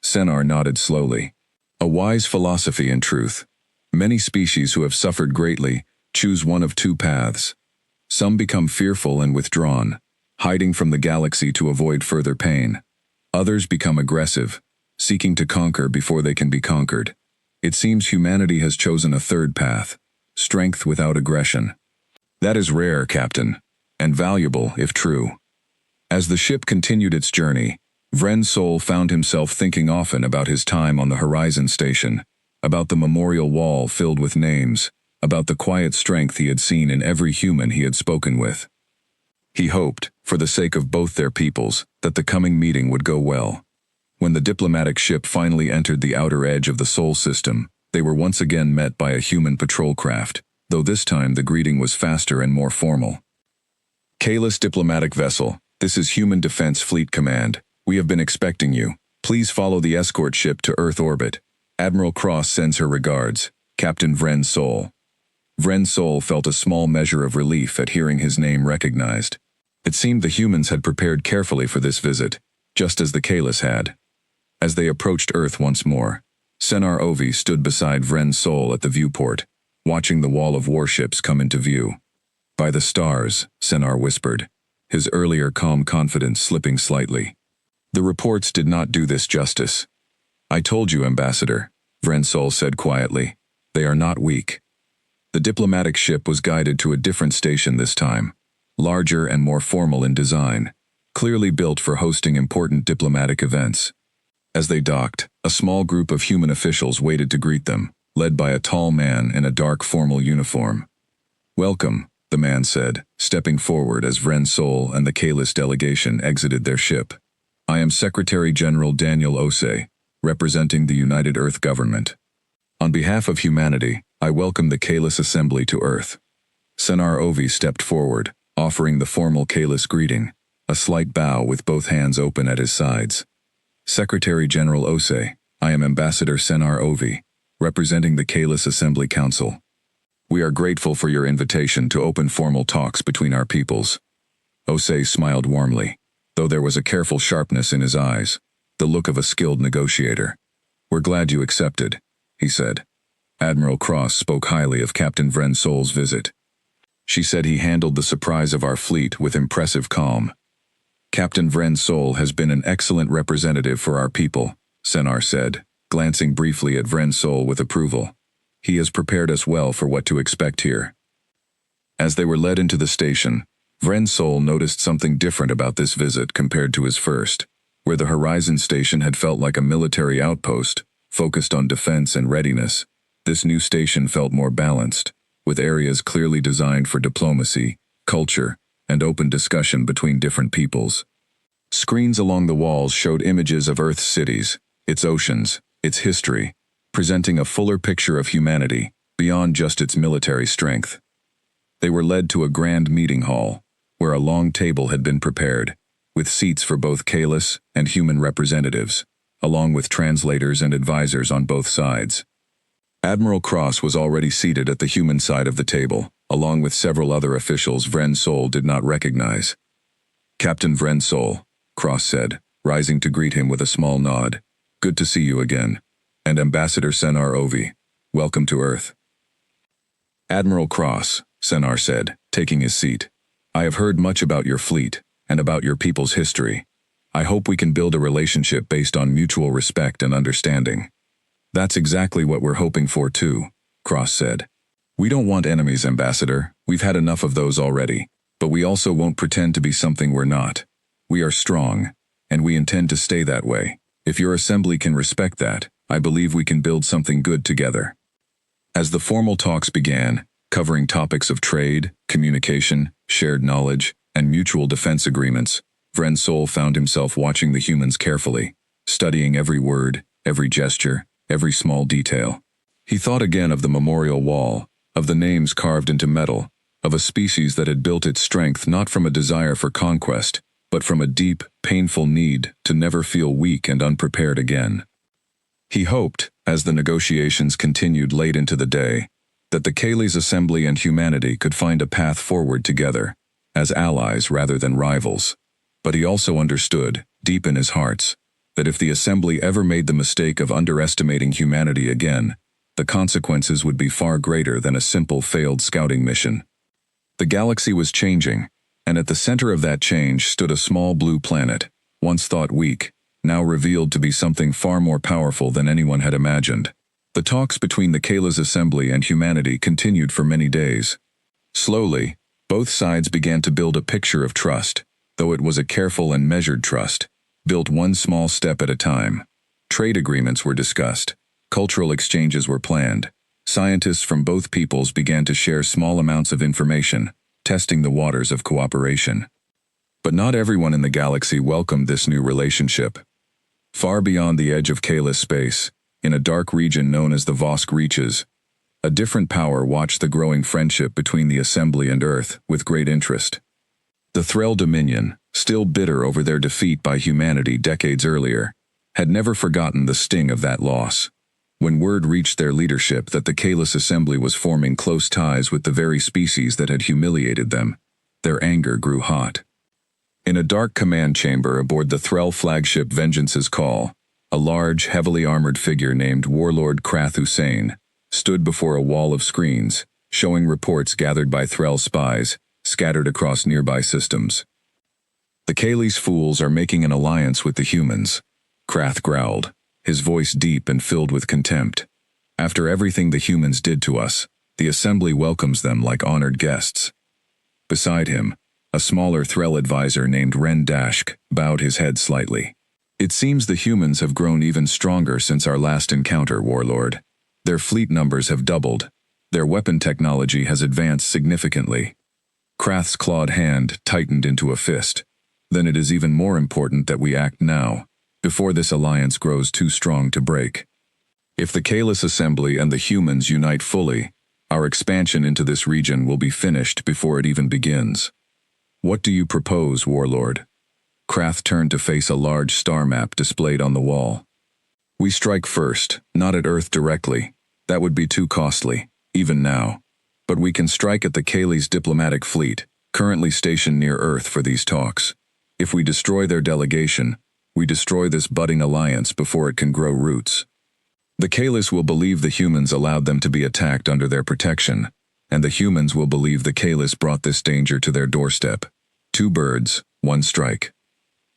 [SPEAKER 1] Senar nodded slowly. A wise philosophy in truth. Many species who have suffered greatly choose one of two paths. Some become fearful and withdrawn, hiding from the galaxy to avoid further pain. Others become aggressive, seeking to conquer before they can be conquered. It seems humanity has chosen a third path, strength without aggression. That is rare, Captain, and valuable if true. As the ship continued its journey, Vrensol found himself thinking often about his time on the Horizon Station, about the memorial wall filled with names, about the quiet strength he had seen in every human he had spoken with. He hoped, for the sake of both their peoples, that the coming meeting would go well. When the diplomatic ship finally entered the outer edge of the Sol system, they were once again met by a human patrol craft, though this time the greeting was faster and more formal. Kalis Diplomatic Vessel, this is Human Defense Fleet Command. We have been expecting you. Please follow the escort ship to Earth orbit. Admiral Cross sends her regards. Captain Vrensol. Vrensol felt a small measure of relief at hearing his name recognized. It seemed the humans had prepared carefully for this visit, just as the Kalis had. As they approached Earth once more, Senar Ovi stood beside Vrensol at the viewport, watching the wall of warships come into view. By the stars, Senar whispered, his earlier calm confidence slipping slightly. The reports did not do this justice. I told you, Ambassador, Vrensol said quietly. They are not weak. The diplomatic ship was guided to a different station this time, larger and more formal in design, clearly built for hosting important diplomatic events. As they docked, a small group of human officials waited to greet them, led by a tall man in a dark formal uniform. Welcome, the man said, stepping forward as Vrensol and the Kalis delegation exited their ship. I am Secretary General Daniel Osei, representing the United Earth Government. On behalf of humanity, I welcome the Kalis Assembly to Earth. Senar Ovi stepped forward, offering the formal Kalis greeting, a slight bow with both hands open at his sides. Secretary General Osei, I am Ambassador Senar Ovi, representing the Kalis Assembly Council. We are grateful for your invitation to open formal talks between our peoples. Osei smiled warmly, though there was a careful sharpness in his eyes, the look of a skilled negotiator. We're glad you accepted, he said. Admiral Cross spoke highly of Captain Vrensol's visit. She said he handled the surprise of our fleet with impressive calm. Captain Vrensol has been an excellent representative for our people, Senar said, glancing briefly at Vrensol with approval. He has prepared us well for what to expect here. As they were led into the station, Vrensol noticed something different about this visit compared to his first, where the Horizon Station had felt like a military outpost, focused on defense and readiness. This new station felt more balanced, with areas clearly designed for diplomacy, culture, and open discussion between different peoples. Screens along the walls showed images of Earth's cities, its oceans, its history, presenting a fuller picture of humanity, beyond just its military strength. They were led to a grand meeting hall, where a long table had been prepared, with seats for both Kalis and human representatives, along with translators and advisors on both sides. Admiral Cross was already seated at the human side of the table, along with several other officials Vrensol did not recognize. Captain Vrensol, Cross said, rising to greet him with a small nod. Good to see you again. And Ambassador Senar Ovi, welcome to Earth. Admiral Cross, Senar said, taking his seat. I have heard much about your fleet, and about your people's history. I hope we can build a relationship based on mutual respect and understanding. That's exactly what we're hoping for too, Cross said. We don't want enemies, Ambassador. We've had enough of those already. But we also won't pretend to be something we're not. We are strong, and we intend to stay that way. If your assembly can respect that, I believe we can build something good together. As the formal talks began, covering topics of trade, communication, shared knowledge, and mutual defense agreements, Vren Sol found himself watching the humans carefully, studying every word, every gesture, every small detail. He thought again of the memorial wall, of the names carved into metal, of a species that had built its strength not from a desire for conquest, but from a deep, painful need to never feel weak and unprepared again. He hoped, as the negotiations continued late into the day, that the Kaylee's assembly and humanity could find a path forward together, as allies rather than rivals. But he also understood, deep in his hearts, that if the assembly ever made the mistake of underestimating humanity again, the consequences would be far greater than a simple failed scouting mission. The galaxy was changing, and at the center of that change stood a small blue planet, once thought weak, now revealed to be something far more powerful than anyone had imagined. The talks between the Kaylee's assembly and humanity continued for many days. Slowly, both sides began to build a picture of trust, though it was a careful and measured trust, built one small step at a time. Trade agreements were discussed. Cultural exchanges were planned. Scientists from both peoples began to share small amounts of information, testing the waters of cooperation. But not everyone in the galaxy welcomed this new relationship. Far beyond the edge of Kaylee's space, in a dark region known as the Vosk Reaches, a different power watched the growing friendship between the Assembly and Earth with great interest. The Threll Dominion, still bitter over their defeat by humanity decades earlier, had never forgotten the sting of that loss. When word reached their leadership that the Kaylee's assembly was forming close ties with the very species that had humiliated them, their anger grew hot. In a dark command chamber aboard the Threll flagship Vengeance's Call, a large, heavily armored figure named Warlord Krath Hussein stood before a wall of screens, showing reports gathered by Threll spies, scattered across nearby systems. The Kaylee's fools are making an alliance with the humans, Krath growled, his voice deep and filled with contempt. After everything the humans did to us, the assembly welcomes them like honored guests. Beside him, a smaller Threll advisor named Ren Dashk bowed his head slightly. It seems the humans have grown even stronger since our last encounter, Warlord. Their fleet numbers have doubled. Their weapon technology has advanced significantly. Krath's clawed hand tightened into a fist. Then it is even more important that we act now, before this alliance grows too strong to break. If the Kaylee's assembly and the humans unite fully, our expansion into this region will be finished before it even begins. What do you propose, Warlord? Krath turned to face a large star map displayed on the wall. We strike first, not at Earth directly. That would be too costly, even now. But we can strike at the Kaylee's diplomatic fleet, currently stationed near Earth for these talks. If we destroy their delegation, we destroy this budding alliance before it can grow roots. The Kaylee's will believe the humans allowed them to be attacked under their protection, and the humans will believe the Kaylee's brought this danger to their doorstep. 2 birds, 1 strike.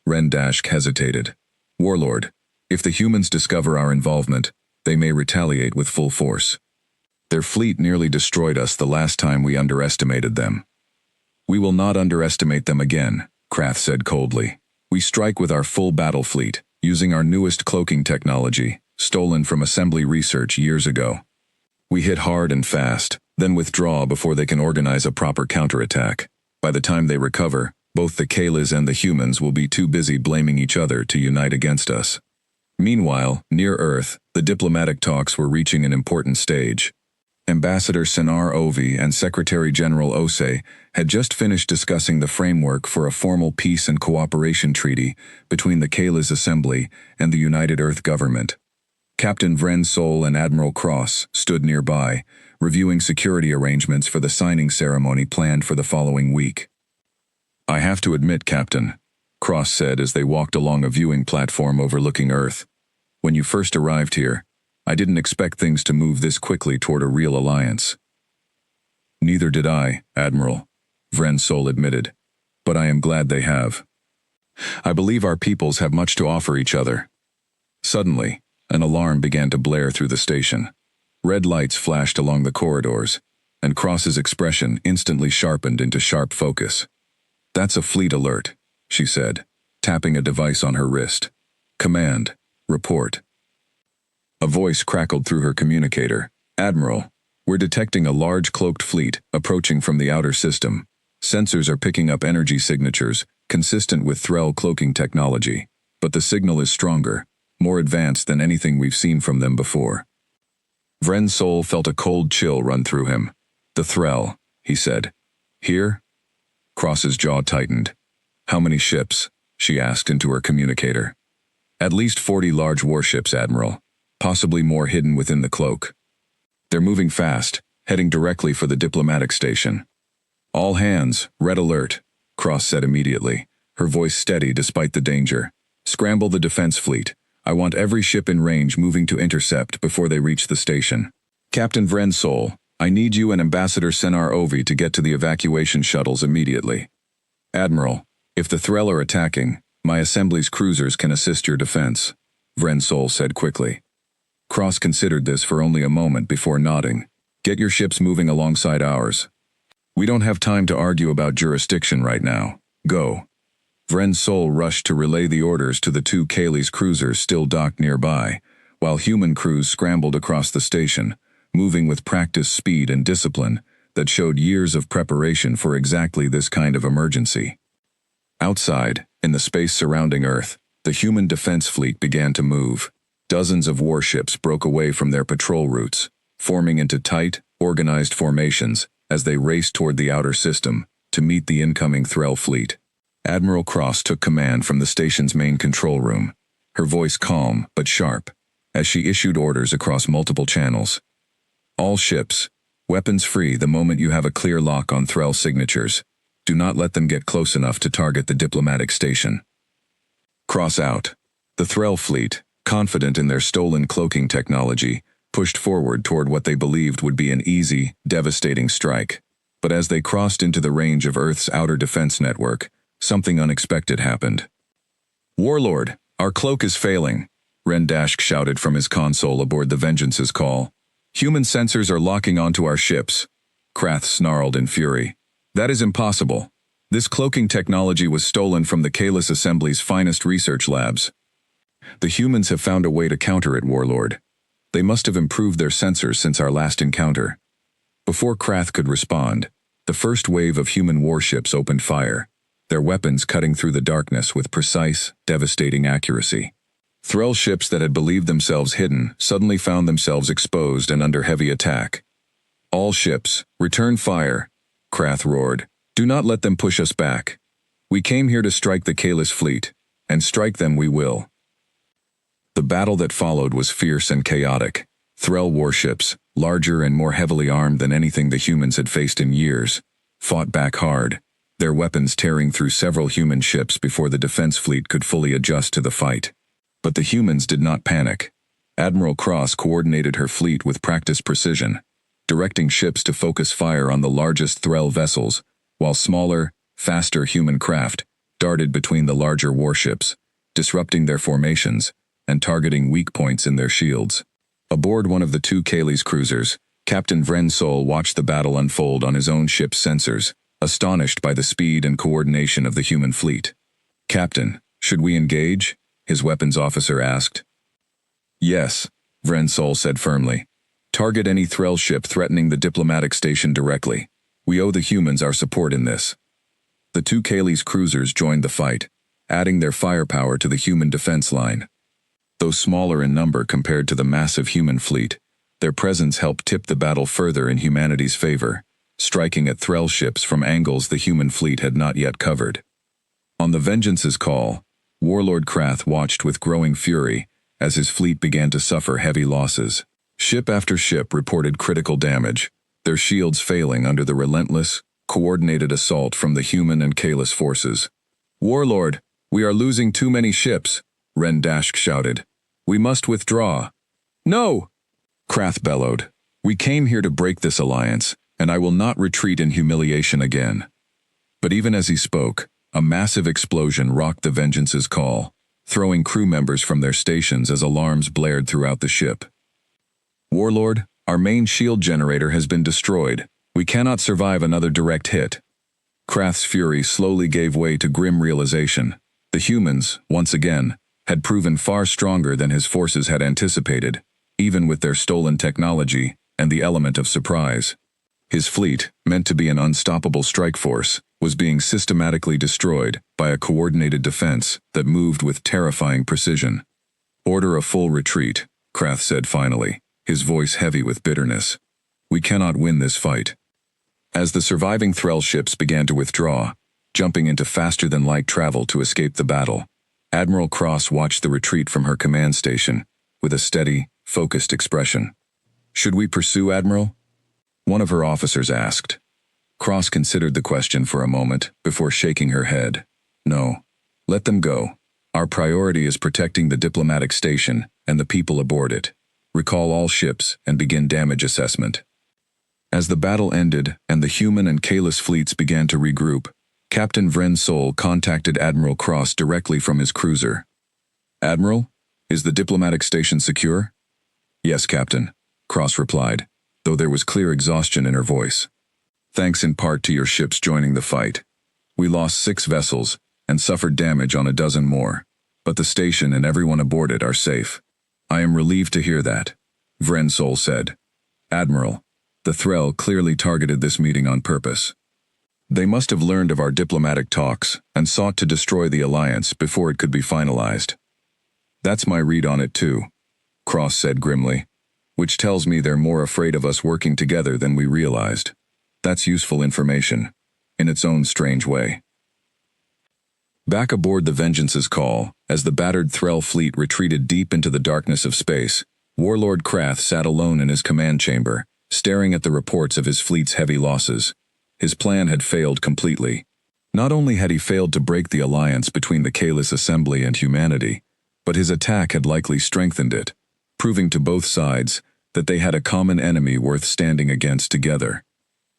[SPEAKER 1] Ren Dashk hesitated. Warlord, if the humans discover our involvement, they may retaliate with full force. Their fleet nearly destroyed us the last time we underestimated them. We will not underestimate them again, Krath said coldly. We strike with our full battle fleet, using our newest cloaking technology, stolen from assembly research years ago. We hit hard and fast, then withdraw before they can organize a proper counterattack. By the time they recover, both the Kaylee's and the humans will be too busy blaming each other to unite against us. Meanwhile, near Earth, the diplomatic talks were reaching an important stage. Ambassador Senar Ovi and Secretary General Ose had just finished discussing the framework for a formal peace and cooperation treaty between the Kaylee's assembly and the United Earth government. Captain Vren Sol and Admiral Cross stood nearby, reviewing security arrangements for the signing ceremony planned for the following week. I have to admit, Captain, Cross said as they walked along a viewing platform overlooking Earth. When you first arrived here, I didn't expect things to move this quickly toward a real alliance. Neither did I, Admiral, Vren Sol admitted, but I am glad they have. I believe our peoples have much to offer each other. Suddenly, an alarm began to blare through the station. Red lights flashed along the corridors, and Cross's expression instantly sharpened into sharp focus. That's a fleet alert, she said, tapping a device on her wrist. Command, report. A voice crackled through her communicator. Admiral, we're detecting a large cloaked fleet approaching from the outer system. Sensors are picking up energy signatures, consistent with Threll cloaking technology. But the signal is stronger, more advanced than anything we've seen from them before. Vren's soul felt a cold chill run through him. The Threll, he said. Here? Cross's jaw tightened. How many ships? She asked into her communicator. At least 40 large warships, Admiral. Possibly more hidden within the cloak. They're moving fast, heading directly for the diplomatic station. All hands, red alert, Cross said immediately, her voice steady despite the danger. Scramble the defense fleet. I want every ship in range moving to intercept before they reach the station. Captain Vren's soul, I need you and Ambassador Senar Ovi to get to the evacuation shuttles immediately. Admiral, if the Threll are attacking, my assembly's cruisers can assist your defense, Vren's soul said quickly. Cross considered this for only a moment before nodding. Get your ships moving alongside ours. We don't have time to argue about jurisdiction right now. Go. Vren's soul rushed to relay the orders to the two Kaylee's cruisers still docked nearby, while human crews scrambled across the station, moving with practiced speed and discipline that showed years of preparation for exactly this kind of emergency. Outside, in the space surrounding Earth, the human defense fleet began to move. Dozens of warships broke away from their patrol routes, forming into tight, organized formations as they raced toward the outer system to meet the incoming Threll fleet. Admiral Cross took command from the station's main control room, her voice calm but sharp, as she issued orders across multiple channels. All ships, weapons free the moment you have a clear lock on Threll signatures. Do not let them get close enough to target the diplomatic station. Cross out. The Threll fleet, confident in their stolen cloaking technology, pushed forward toward what they believed would be an easy, devastating strike. But as they crossed into the range of Earth's outer defense network, something unexpected happened. Warlord, our cloak is failing, Rendashk shouted from his console aboard the Vengeance's call. Human sensors are locking onto our ships. Krath snarled in fury. That is impossible. This cloaking technology was stolen from the Kalis Assembly's finest research labs. The humans have found a way to counter it, Warlord. They must have improved their sensors since our last encounter. Before Krath could respond, the first wave of human warships opened fire, their weapons cutting through the darkness with precise, devastating accuracy. Threll ships that had believed themselves hidden suddenly found themselves exposed and under heavy attack. All ships, return fire, Krath roared. Do not let them push us back. We came here to strike the Kalis fleet, and strike them we will. The battle that followed was fierce and chaotic. Threll warships, larger and more heavily armed than anything the humans had faced in years, fought back hard, their weapons tearing through several human ships before the defense fleet could fully adjust to the fight. But the humans did not panic. Admiral Cross coordinated her fleet with practiced precision, directing ships to focus fire on the largest Threll vessels, while smaller, faster human craft darted between the larger warships, disrupting their formations and targeting weak points in their shields. Aboard one of the two Kaylee's cruisers, Captain Vren's soul watched the battle unfold on his own ship's sensors, astonished by the speed and coordination of the human fleet. Captain, should we engage? His weapons officer asked. Yes, Vren's soul said firmly. Target any Threll ship threatening the diplomatic station directly. We owe the humans our support in this. The two Kaylee's cruisers joined the fight, adding their firepower to the human defense line. Though smaller in number compared to the massive human fleet, their presence helped tip the battle further in humanity's favor, striking at Threll ships from angles the human fleet had not yet covered. On the Vengeance's call, Warlord Krath watched with growing fury as his fleet began to suffer heavy losses. Ship after ship reported critical damage, their shields failing under the relentless, coordinated assault from the human and Kalis forces. Warlord, we are losing too many ships, Rendashk shouted. We must withdraw. No! Krath bellowed. We came here to break this alliance, and I will not retreat in humiliation again. But even as he spoke, a massive explosion rocked the Vengeance's call, throwing crew members from their stations as alarms blared throughout the ship. Warlord, our main shield generator has been destroyed. We cannot survive another direct hit. Krath's fury slowly gave way to grim realization. The humans, once again, had proven far stronger than his forces had anticipated, even with their stolen technology and the element of surprise. His fleet, meant to be an unstoppable strike force, was being systematically destroyed by a coordinated defense that moved with terrifying precision. "Order a full retreat," Krath said finally, his voice heavy with bitterness. "We cannot win this fight." As the surviving Thrall ships began to withdraw, jumping into faster-than-light travel to escape the battle, Admiral Cross watched the retreat from her command station with a steady, focused expression. "Should we pursue, Admiral?" one of her officers asked. Cross considered the question for a moment before shaking her head. "No. Let them go. Our priority is protecting the diplomatic station and the people aboard it. Recall all ships and begin damage assessment." As the battle ended and the human and Kalis fleets began to regroup, Captain Vren Sol contacted Admiral Cross directly from his cruiser. "Admiral, is the diplomatic station secure?" "Yes, Captain," Cross replied, though there was clear exhaustion in her voice. "Thanks in part to your ships joining the fight. We lost 6 vessels and suffered damage on a dozen more, but the station and everyone aboard it are safe." "I am relieved to hear that," Vren Sol said. "Admiral, the Thrall clearly targeted this meeting on purpose. They must have learned of our diplomatic talks and sought to destroy the alliance before it could be finalized." "That's my read on it too," Cross said grimly, "which tells me they're more afraid of us working together than we realized. That's useful information, in its own strange way." Back aboard the Vengeance's call, as the battered Thrall fleet retreated deep into the darkness of space, Warlord Krath sat alone in his command chamber, staring at the reports of his fleet's heavy losses. His plan had failed completely. Not only had he failed to break the alliance between the Kalis Assembly and humanity, but his attack had likely strengthened it, proving to both sides that they had a common enemy worth standing against together.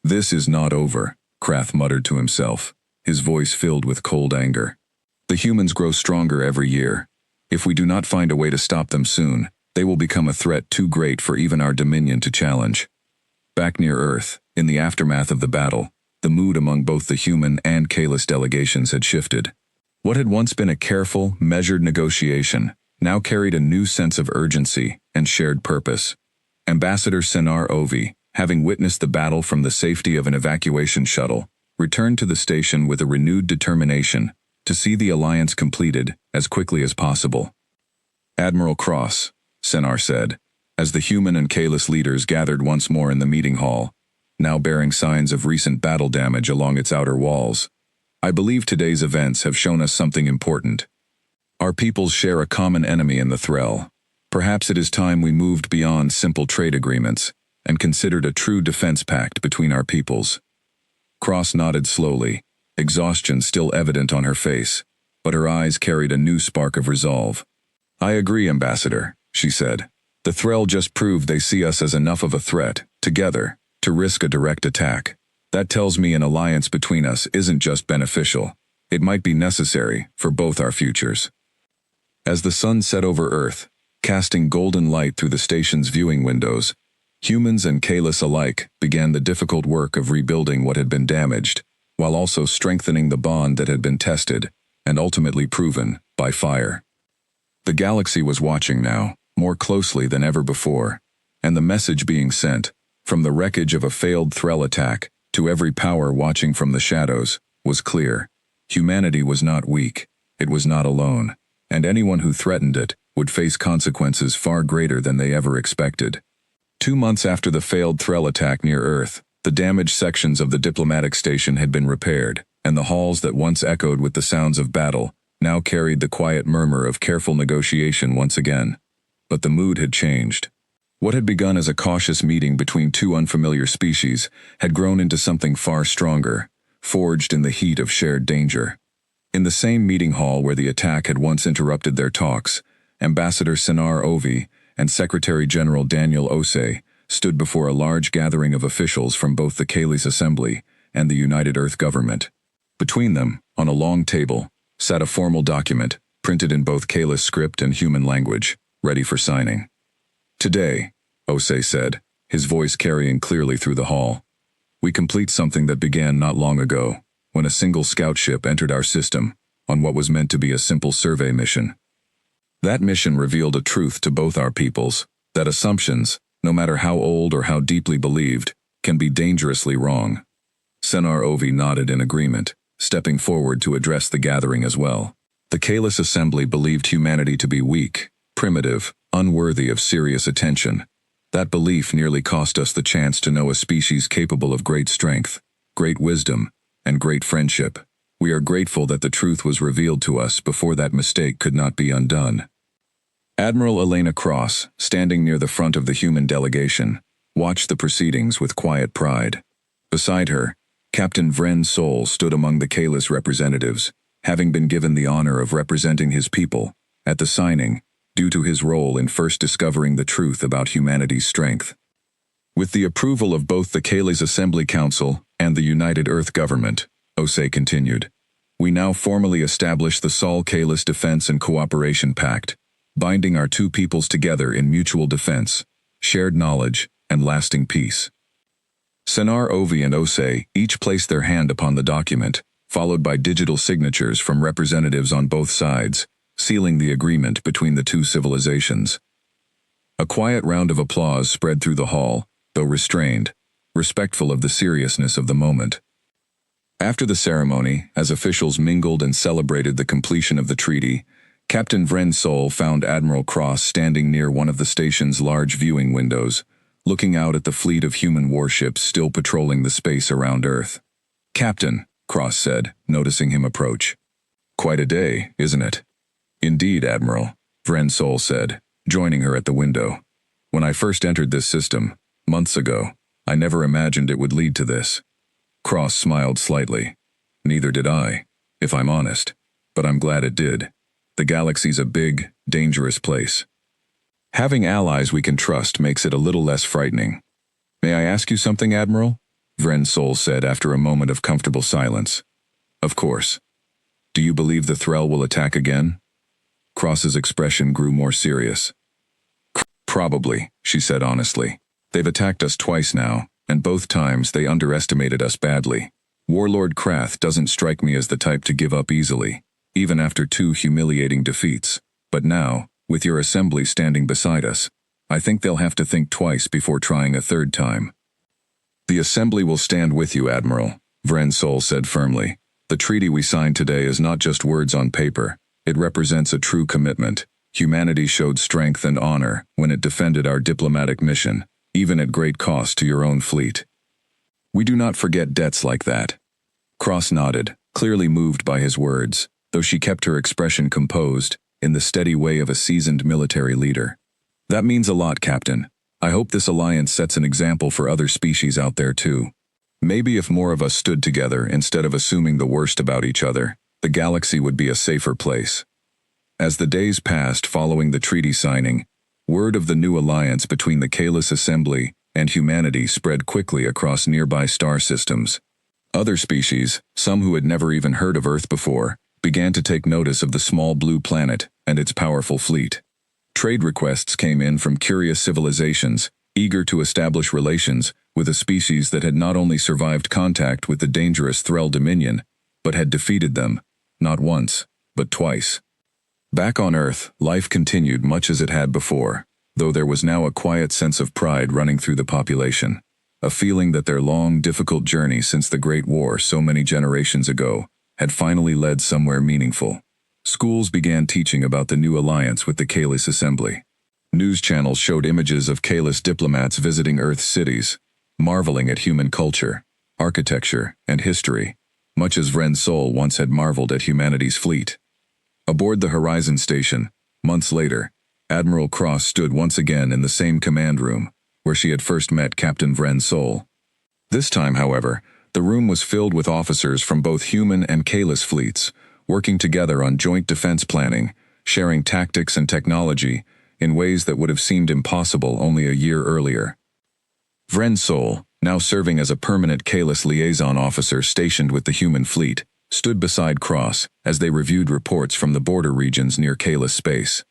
[SPEAKER 1] "This is not over," Krath muttered to himself, his voice filled with cold anger. "The humans grow stronger every year. If we do not find a way to stop them soon, they will become a threat too great for even our Dominion to challenge." Back near Earth, in the aftermath of the battle, the mood among both the human and Kalis delegations had shifted. What had once been a careful, measured negotiation now carried a new sense of urgency and shared purpose. Ambassador Senar Ovi, having witnessed the battle from the safety of an evacuation shuttle, returned to the station with a renewed determination to see the alliance completed as quickly as possible. "Admiral Cross," Senar said, as the human and Kalis leaders gathered once more in the meeting hall, now bearing signs of recent battle damage along its outer walls, "I believe today's events have shown us something important. Our peoples share a common enemy in the Thrall. Perhaps it is time we moved beyond simple trade agreements and considered a true defense pact between our peoples." Cross nodded slowly, exhaustion still evident on her face, but her eyes carried a new spark of resolve. "I agree, Ambassador," she said. "The Thrall just proved they see us as enough of a threat, together, to risk a direct attack. That tells me an alliance between us isn't just beneficial. It might be necessary for both our futures." As the sun set over Earth, casting golden light through the station's viewing windows, humans and Kalis alike began the difficult work of rebuilding what had been damaged, while also strengthening the bond that had been tested and ultimately proven by fire. The galaxy was watching now, more closely than ever before, and the message being sent, from the wreckage of a failed Thrall attack to every power watching from the shadows, was clear. Humanity was not weak, it was not alone, and anyone who threatened it would face consequences far greater than they ever expected. 2 months after the failed Thrall attack near Earth, the damaged sections of the diplomatic station had been repaired, and the halls that once echoed with the sounds of battle now carried the quiet murmur of careful negotiation once again. But the mood had changed. What had begun as a cautious meeting between 2 unfamiliar species had grown into something far stronger, forged in the heat of shared danger. In the same meeting hall where the attack had once interrupted their talks, Ambassador Senar Ovi and Secretary General Daniel Osei stood before a large gathering of officials from both the Kalis Assembly and the United Earth Government. Between them, on a long table, sat a formal document, printed in both Kalis script and human language, ready for signing. "Today," Osei said, his voice carrying clearly through the hall, "we complete something that began not long ago, when a single scout ship entered our system on what was meant to be a simple survey mission. That mission revealed a truth to both our peoples, that assumptions, no matter how old or how deeply believed, can be dangerously wrong. Senar Ovi nodded in agreement, stepping forward to address the gathering as well. The Kalis Assembly believed humanity to be weak, primitive, unworthy of serious attention. That belief nearly cost us the chance to know a species capable of great strength, great wisdom, and great friendship. We are grateful that the truth was revealed to us before that mistake could not be undone. Admiral Elena Cross, standing near the front of the human delegation, watched the proceedings with quiet pride. Beside her, Captain Vren Sol stood among the Kalis representatives, having been given the honor of representing his people at the signing, due to his role in first discovering the truth about humanity's strength. With the approval of both the Kalis Assembly Council and the United Earth Government, Osei continued, we now formally establish the Sol Kalis Defense and Cooperation Pact, binding our two peoples together in mutual defense, shared knowledge, and lasting peace. Senar Ovi and Osei each placed their hand upon the document, followed by digital signatures from representatives on both sides, sealing the agreement between the two civilizations. A quiet round of applause spread through the hall, though restrained, respectful of the seriousness of the moment. After the ceremony, as officials mingled and celebrated the completion of the treaty, Captain Vren Sol found Admiral Cross standing near one of the station's large viewing windows, looking out at the fleet of human warships still patrolling the space around Earth. "Captain," Cross said, noticing him approach. "Quite a day, isn't it?" "Indeed, Admiral," Vren Sol said, joining her at the window. "When I first entered this system, months ago, I never imagined it would lead to this." Cross smiled slightly. "Neither did I, if I'm honest, but I'm glad it did. The galaxy's a big, dangerous place. Having allies we can trust makes it a little less frightening. May I ask you something, Admiral?" Vren Sol said after a moment of comfortable silence. "Of course. Do you believe the Thrall will attack again?" Cross's expression grew more serious. "Probably," she said honestly. "They've attacked us twice now, and both times they underestimated us badly. Warlord Krath doesn't strike me as the type to give up easily, even after 2 humiliating defeats. But now, with your assembly standing beside us, I think they'll have to think twice before trying a third time." "The assembly will stand with you, Admiral," Vren Sol said firmly. "The treaty we signed today is not just words on paper. It represents a true commitment. Humanity showed strength and honor when it defended our diplomatic mission, even at great cost to your own fleet. We do not forget debts like that." Cross nodded, clearly moved by his words, though she kept her expression composed, in the steady way of a seasoned military leader. "That means a lot, Captain. I hope this alliance sets an example for other species out there too. Maybe if more of us stood together instead of assuming the worst about each other, the galaxy would be a safer place." As the days passed following the treaty signing, word of the new alliance between the Kalis Assembly and humanity spread quickly across nearby star systems. Other species, some who had never even heard of Earth before, began to take notice of the small blue planet and its powerful fleet. Trade requests came in from curious civilizations, eager to establish relations with a species that had not only survived contact with the dangerous Thrall Dominion, but had defeated them, not once, but twice. Back on Earth, life continued much as it had before, though there was now a quiet sense of pride running through the population, a feeling that their long, difficult journey since the Great War so many generations ago had finally led somewhere meaningful. Schools began teaching about the new alliance with the Kalis Assembly. News channels showed images of Kalis diplomats visiting Earth's cities, marveling at human culture, architecture, and history, much as Vren Sol once had marveled at humanity's fleet. Aboard the Horizon Station, months later, Admiral Cross stood once again in the same command room, where she had first met Captain Vren Sol. This time, however, the room was filled with officers from both human and Kalis fleets, working together on joint defense planning, sharing tactics and technology in ways that would have seemed impossible only a year earlier. Vren Sol, now serving as a permanent Kalis liaison officer stationed with the human fleet, stood beside Cross as they reviewed reports from the border regions near Kalis space.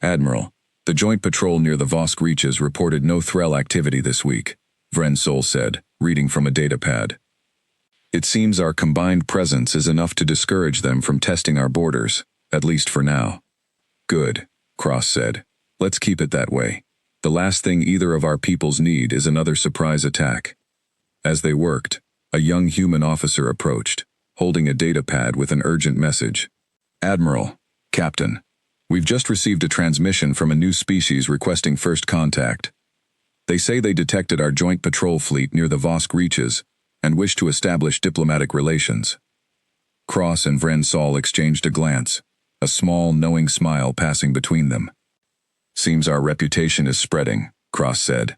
[SPEAKER 1] "Admiral, the joint patrol near the Vosk Reaches reported no Thrall activity this week," Vren Sol said, reading from a datapad. "It seems our combined presence is enough to discourage them from testing our borders, at least for now." Good, Cross said. Let's keep it that way. The last thing either of our peoples need is another surprise attack. As they worked, a young human officer approached, holding a data pad with an urgent message. Admiral, Captain, we've just received a transmission from a new species requesting first contact. They say they detected our joint patrol fleet near the Vosk Reaches and wish to establish diplomatic relations. Cross and Vren Sol exchanged a glance, a small, knowing smile passing between them. Seems our reputation is spreading, Cross said.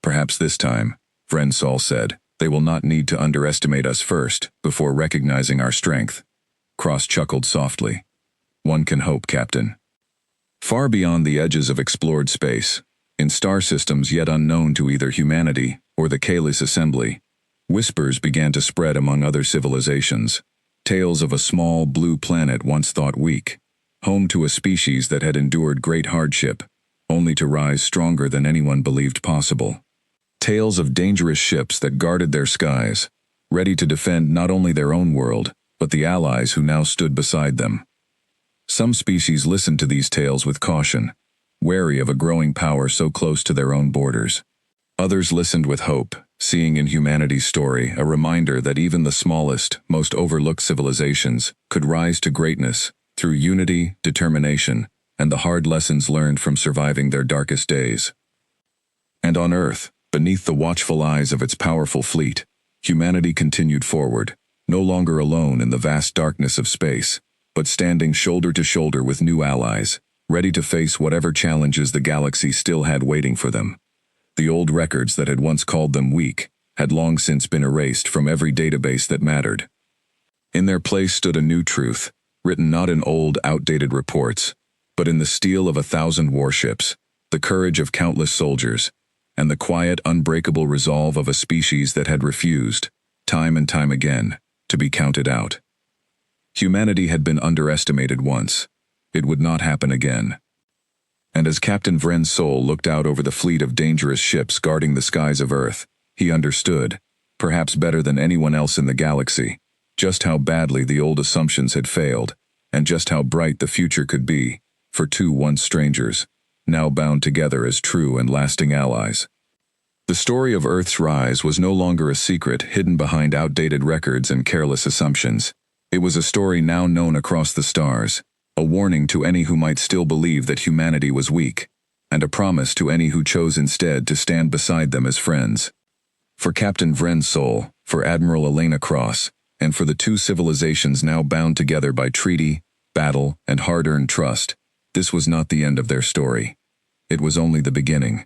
[SPEAKER 1] Perhaps this time, Vren Sol said, they will not need to underestimate us first before recognizing our strength. Cross chuckled softly. One can hope, Captain. Far beyond the edges of explored space, in star systems yet unknown to either humanity or the Kalis Assembly, whispers began to spread among other civilizations. Tales of a small blue planet once thought weak, home to a species that had endured great hardship, only to rise stronger than anyone believed possible. Tales of dangerous ships that guarded their skies, ready to defend not only their own world, but the allies who now stood beside them. Some species listened to these tales with caution, wary of a growing power so close to their own borders. Others listened with hope, seeing in humanity's story a reminder that even the smallest, most overlooked civilizations could rise to greatness through unity, determination, and the hard lessons learned from surviving their darkest days. And on Earth, beneath the watchful eyes of its powerful fleet, humanity continued forward, no longer alone in the vast darkness of space, but standing shoulder to shoulder with new allies, ready to face whatever challenges the galaxy still had waiting for them. The old records that had once called them weak had long since been erased from every database that mattered. In their place stood a new truth, written not in old, outdated reports, but in the steel of 1,000 warships, the courage of countless soldiers, and the quiet, unbreakable resolve of a species that had refused, time and time again, to be counted out. Humanity had been underestimated once. It would not happen again. And as Captain Vren Sol looked out over the fleet of dangerous ships guarding the skies of Earth, he understood, perhaps better than anyone else in the galaxy, just how badly the old assumptions had failed, and just how bright the future could be, for two once strangers, now bound together as true and lasting allies. The story of Earth's rise was no longer a secret hidden behind outdated records and careless assumptions. It was a story now known across the stars, a warning to any who might still believe that humanity was weak, and a promise to any who chose instead to stand beside them as friends. For Captain Vren Sol, for Admiral Elena Cross, and for the two civilizations now bound together by treaty, battle, and hard-earned trust, this was not the end of their story. It was only the beginning.